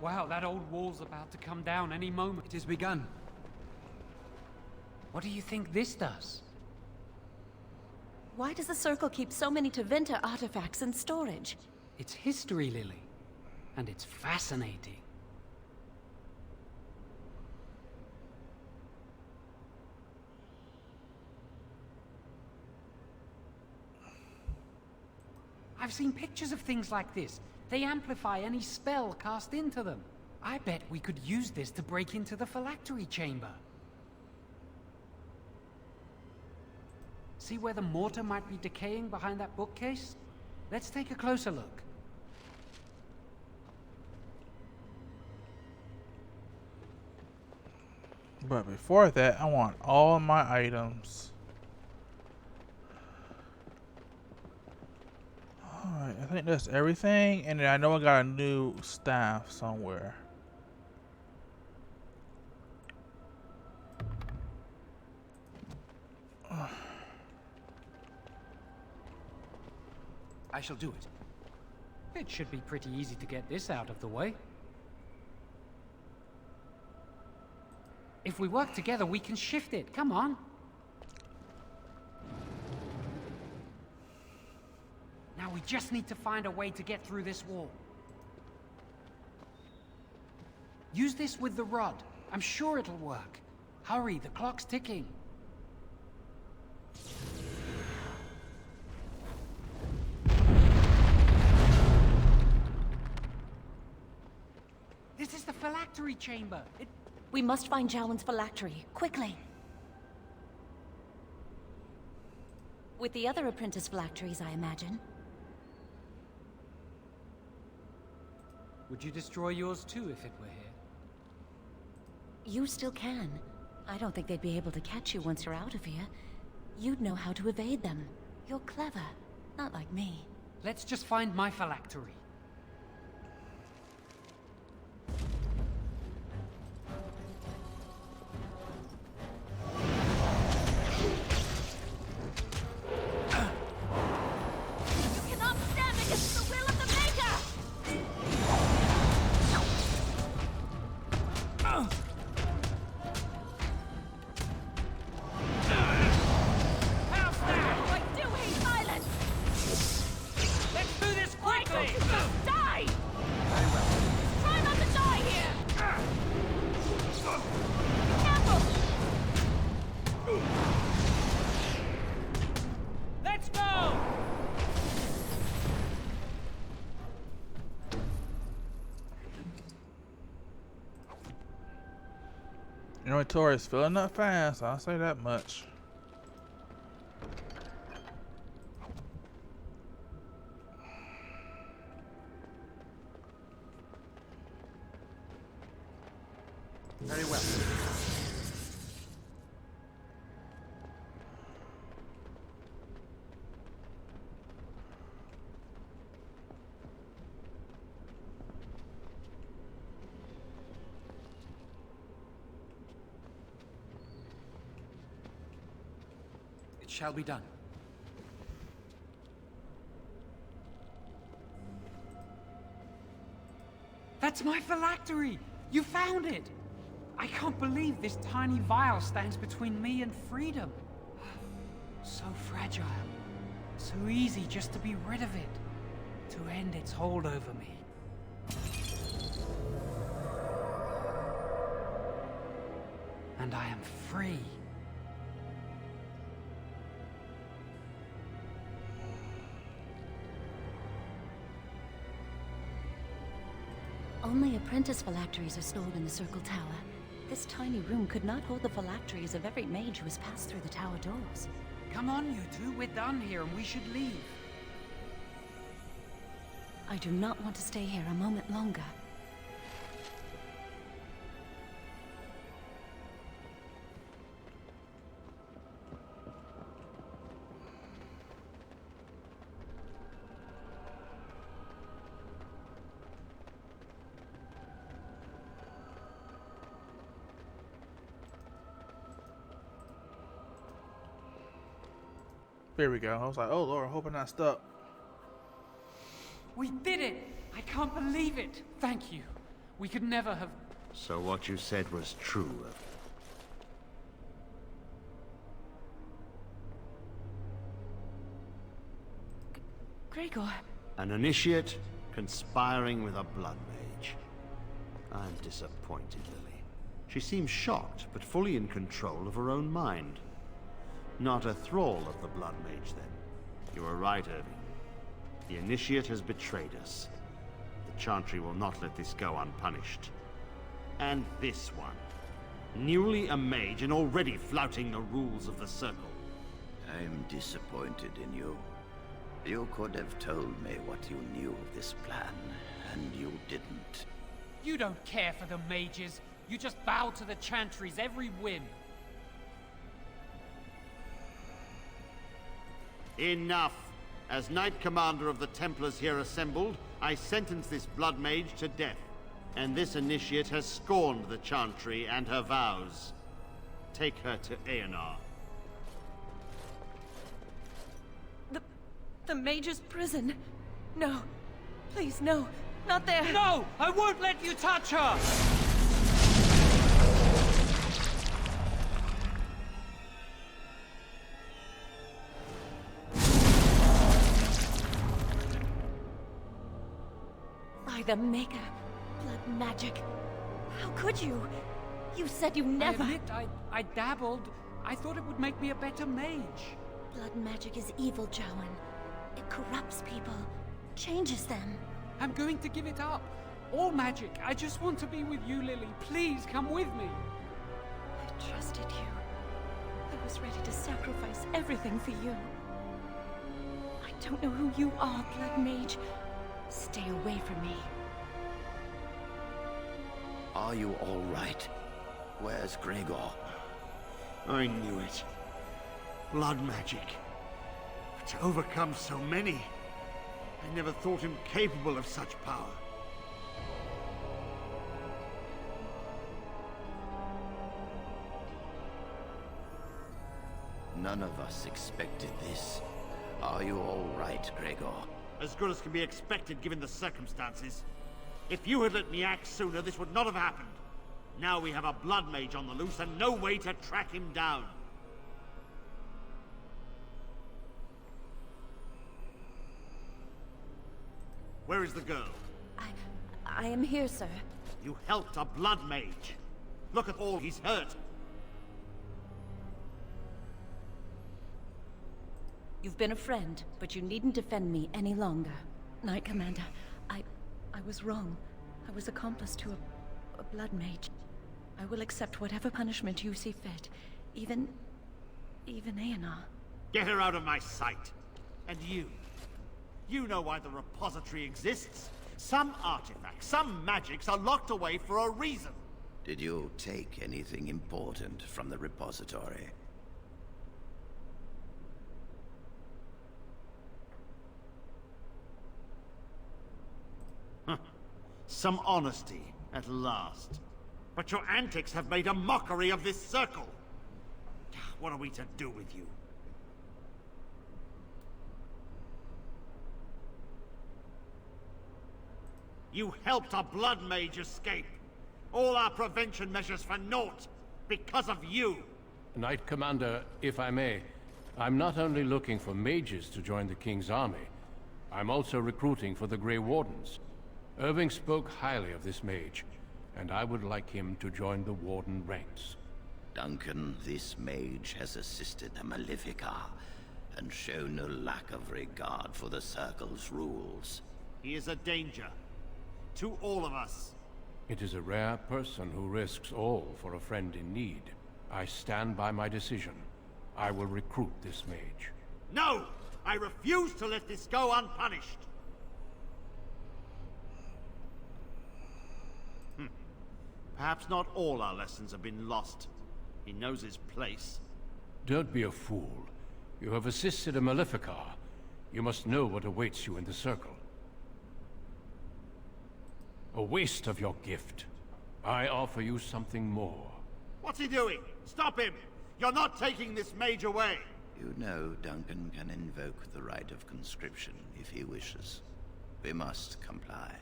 Wow, that old wall's about to come down any moment. It has begun. What do you think this does? Why does the Circle keep so many Tevinter artifacts in storage? It's history, Lily. And it's fascinating. I've seen pictures of things like this. They amplify any spell cast into them. I bet we could use this to break into the phylactery chamber. See where the mortar might be decaying behind that bookcase? Let's take a closer look. But before that, I want all my items. Alright, I think that's everything. And then I know I got a new staff somewhere. I shall do it. It should be pretty easy to get this out of the way. If we work together, we can shift it. Come on. Now we just need to find a way to get through this wall. Use this with the rod. I'm sure it'll work. Hurry, the clock's ticking. This is the phylactery chamber. We must find Jowan's phylactery, quickly. With the other apprentice phylacteries, I imagine. Would you destroy yours too if it were here? You still can. I don't think they'd be able to catch you once you're out of here. You'd know how to evade them. You're clever, not like me. Let's just find my phylactery. Inventory is filling up fast, I'll say that much. Very well. It shall be done. That's my phylactery! You found it! I can't believe this tiny vial stands between me and freedom. So fragile. So easy just to be rid of it. To end its hold over me. And I am free. Only apprentice phylacteries are stored in the Circle Tower. This tiny room could not hold the phylacteries of every mage who has passed through the tower doors. Come on, you two. We're done here and we should leave. I do not want to stay here a moment longer. There we go. I was like, oh Lord, I hope I'm not stuck. We did it! I can't believe it! Thank you. We could never have... So what you said was true. Gregor. An initiate conspiring with a blood mage. I'm disappointed, Lily. She seems shocked, but fully in control of her own mind. Not a thrall of the blood mage, then. You were right, Irving. The initiate has betrayed us. The Chantry will not let this go unpunished. And this one. Newly a mage and already flouting the rules of the Circle. I'm disappointed in you. You could have told me what you knew of this plan, and you didn't. You don't care for the mages. You just bow to the Chantry's every whim. Enough! As Knight Commander of the Templars here assembled, I sentence this blood mage to death. And this initiate has scorned the Chantry and her vows. Take her to Aenar. The mage's prison. No. Please, no. Not there. No! I won't let you touch her! By the Maker. Blood magic. How could you? You said you never... I admit, I dabbled. I thought it would make me a better mage. Blood magic is evil, Jowan. It corrupts people. Changes them. I'm going to give it up. All magic. I just want to be with you, Lily. Please, come with me. I trusted you. I was ready to sacrifice everything for you. I don't know who you are, Blood Mage. Stay away from me. Are you all right? Where's Gregor? I knew it. Blood magic. But to overcome so many, I never thought him capable of such power. None of us expected this. Are you all right, Gregor? As good as can be expected given the circumstances. If you had let me act sooner, this would not have happened. Now we have a blood mage on the loose and no way to track him down. Where is the girl? I am here, sir. You helped a blood mage. Look at all he's hurt. You've been a friend, but you needn't defend me any longer. Knight Commander, I was wrong. I was accomplice to a blood mage. I will accept whatever punishment you see fit. Even Aenar. Get her out of my sight. And you. You know why the repository exists. Some artifacts, some magics are locked away for a reason. Did you take anything important from the repository? Some honesty, at last. But your antics have made a mockery of this circle. What are we to do with you? You helped a blood mage escape. All our prevention measures for naught. Because of you. Knight Commander, if I may, I'm not only looking for mages to join the King's army, I'm also recruiting for the Grey Wardens. Irving spoke highly of this mage, and I would like him to join the Warden ranks. Duncan, this mage has assisted the Malefica, and shown no lack of regard for the Circle's rules. He is a danger. To all of us. It is a rare person who risks all for a friend in need. I stand by my decision. I will recruit this mage. No! I refuse to let this go unpunished! Perhaps not all our lessons have been lost. He knows his place. Don't be a fool. You have assisted a Maleficar. You must know what awaits you in the Circle. A waste of your gift. I offer you something more. What's he doing? Stop him! You're not taking this mage away! You know Duncan can invoke the right of conscription if he wishes. We must comply.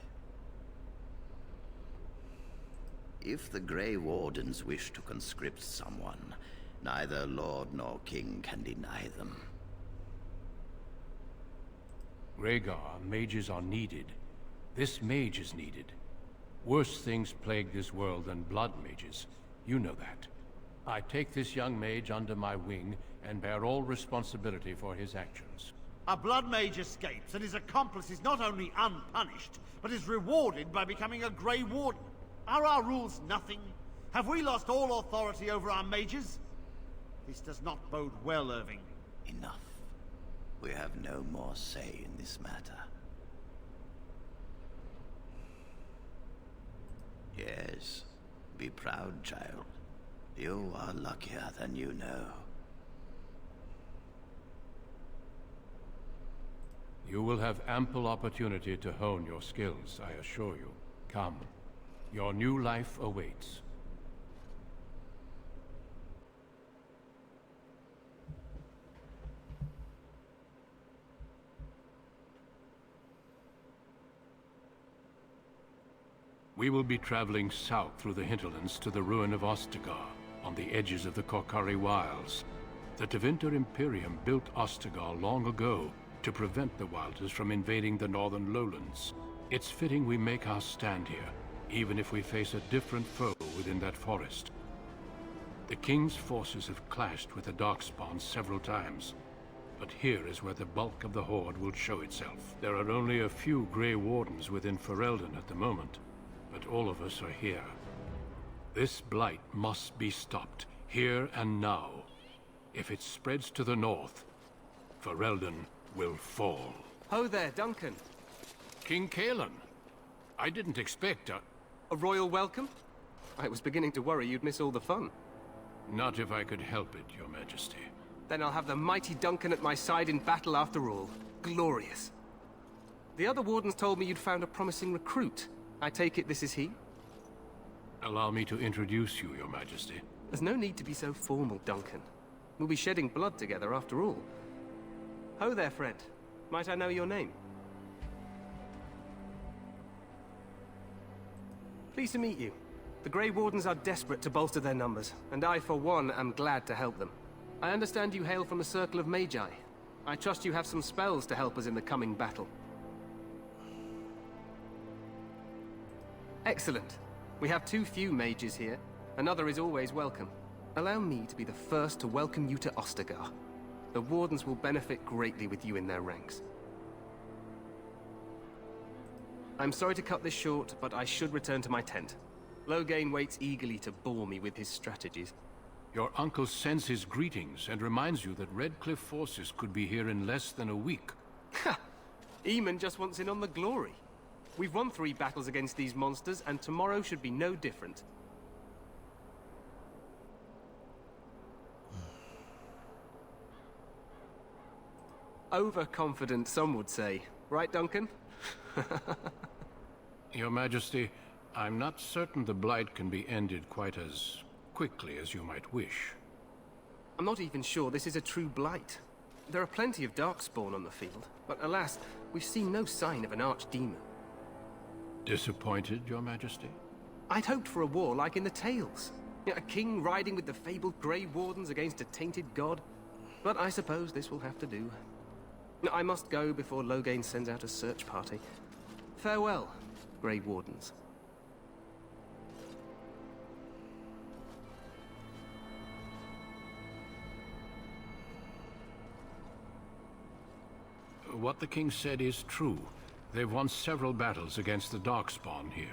If the Grey Wardens wish to conscript someone, neither Lord nor King can deny them. Rhaegar, mages are needed. This mage is needed. Worse things plague this world than blood mages. You know that. I take this young mage under my wing and bear all responsibility for his actions. A blood mage escapes and his accomplice is not only unpunished, but is rewarded by becoming a Grey Warden. Are our rules nothing? Have we lost all authority over our mages? This does not bode well, Irving. Enough. We have no more say in this matter. Yes, be proud, child. You are luckier than you know. You will have ample opportunity to hone your skills, I assure you. Come. Your new life awaits. We will be traveling south through the hinterlands to the ruin of Ostagar, on the edges of the Korkari Wilds. The Tevinter Imperium built Ostagar long ago to prevent the Wilders from invading the northern lowlands. It's fitting we make our stand here, even if we face a different foe within that forest. The King's forces have clashed with the Darkspawn several times, but here is where the bulk of the Horde will show itself. There are only a few Grey Wardens within Ferelden at the moment, but all of us are here. This blight must be stopped, here and now. If it spreads to the north, Ferelden will fall. Ho there, Duncan. King Cailan. I didn't expect a royal welcome? I was beginning to worry you'd miss all the fun. Not if I could help it, Your Majesty. Then I'll have the mighty Duncan at my side in battle after all. Glorious. The other wardens told me you'd found a promising recruit. I take it this is he? Allow me to introduce you, Your Majesty. There's no need to be so formal, Duncan. We'll be shedding blood together after all. Ho there, friend. Might I know your name? Pleased to meet you. The Grey Wardens are desperate to bolster their numbers, and I, for one, am glad to help them. I understand you hail from the Circle of Magi. I trust you have some spells to help us in the coming battle. Excellent. We have too few mages here. Another is always welcome. Allow me to be the first to welcome you to Ostagar. The Wardens will benefit greatly with you in their ranks. I'm sorry to cut this short, but I should return to my tent. Loghain waits eagerly to bore me with his strategies. Your uncle sends his greetings and reminds you that Redcliffe forces could be here in less than a week. Ha! Eamon just wants in on the glory. We've won 3 battles against these monsters, and tomorrow should be no different. Overconfident, some would say. Right, Duncan? Your Majesty, I'm not certain the Blight can be ended quite as quickly as you might wish. I'm not even sure this is a true blight. There are plenty of Darkspawn on the field, but alas, we've seen no sign of an archdemon. Disappointed, Your Majesty? I'd hoped for a war like in the tales. A king riding with the fabled Grey Wardens against a tainted god. But I suppose this will have to do. I must go before Loghain sends out a search party. Farewell, Grey Wardens. What the king said is true. They've won several battles against the Darkspawn here.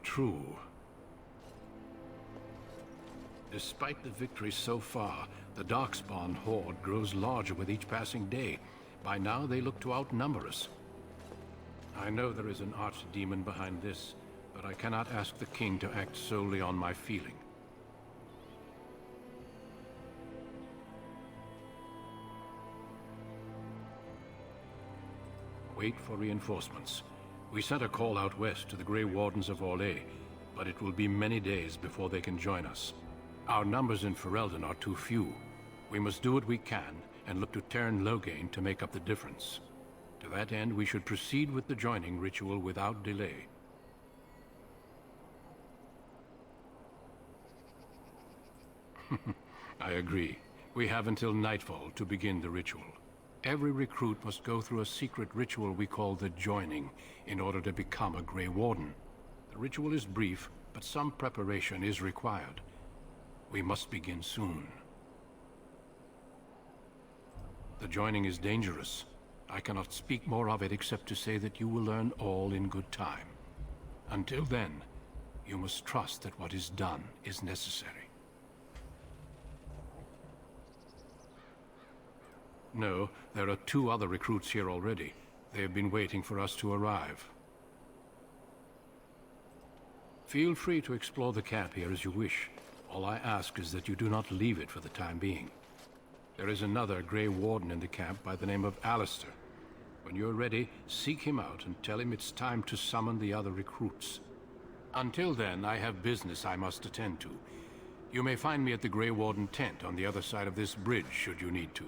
True. Despite the victories so far, the Darkspawn horde grows larger with each passing day. By now, they look to outnumber us. I know there is an archdemon behind this, but I cannot ask the king to act solely on my feeling. Wait for reinforcements. We sent a call out west to the Grey Wardens of Orlais, but it will be many days before they can join us. Our numbers in Ferelden are too few. We must do what we can and look to Teyrn Loghain to make up the difference. To that end, we should proceed with the joining ritual without delay. I agree. We have until nightfall to begin the ritual. Every recruit must go through a secret ritual we call the Joining in order to become a Grey Warden. The ritual is brief, but some preparation is required. We must begin soon. The Joining is dangerous. I cannot speak more of it except to say that you will learn all in good time. Until then, you must trust that what is done is necessary. No, there are 2 other recruits here already. They have been waiting for us to arrive. Feel free to explore the camp here as you wish. All I ask is that you do not leave it for the time being. There is another Grey Warden in the camp by the name of Alistair. When you're ready, seek him out and tell him it's time to summon the other recruits. Until then, I have business I must attend to. You may find me at the Grey Warden tent on the other side of this bridge, should you need to.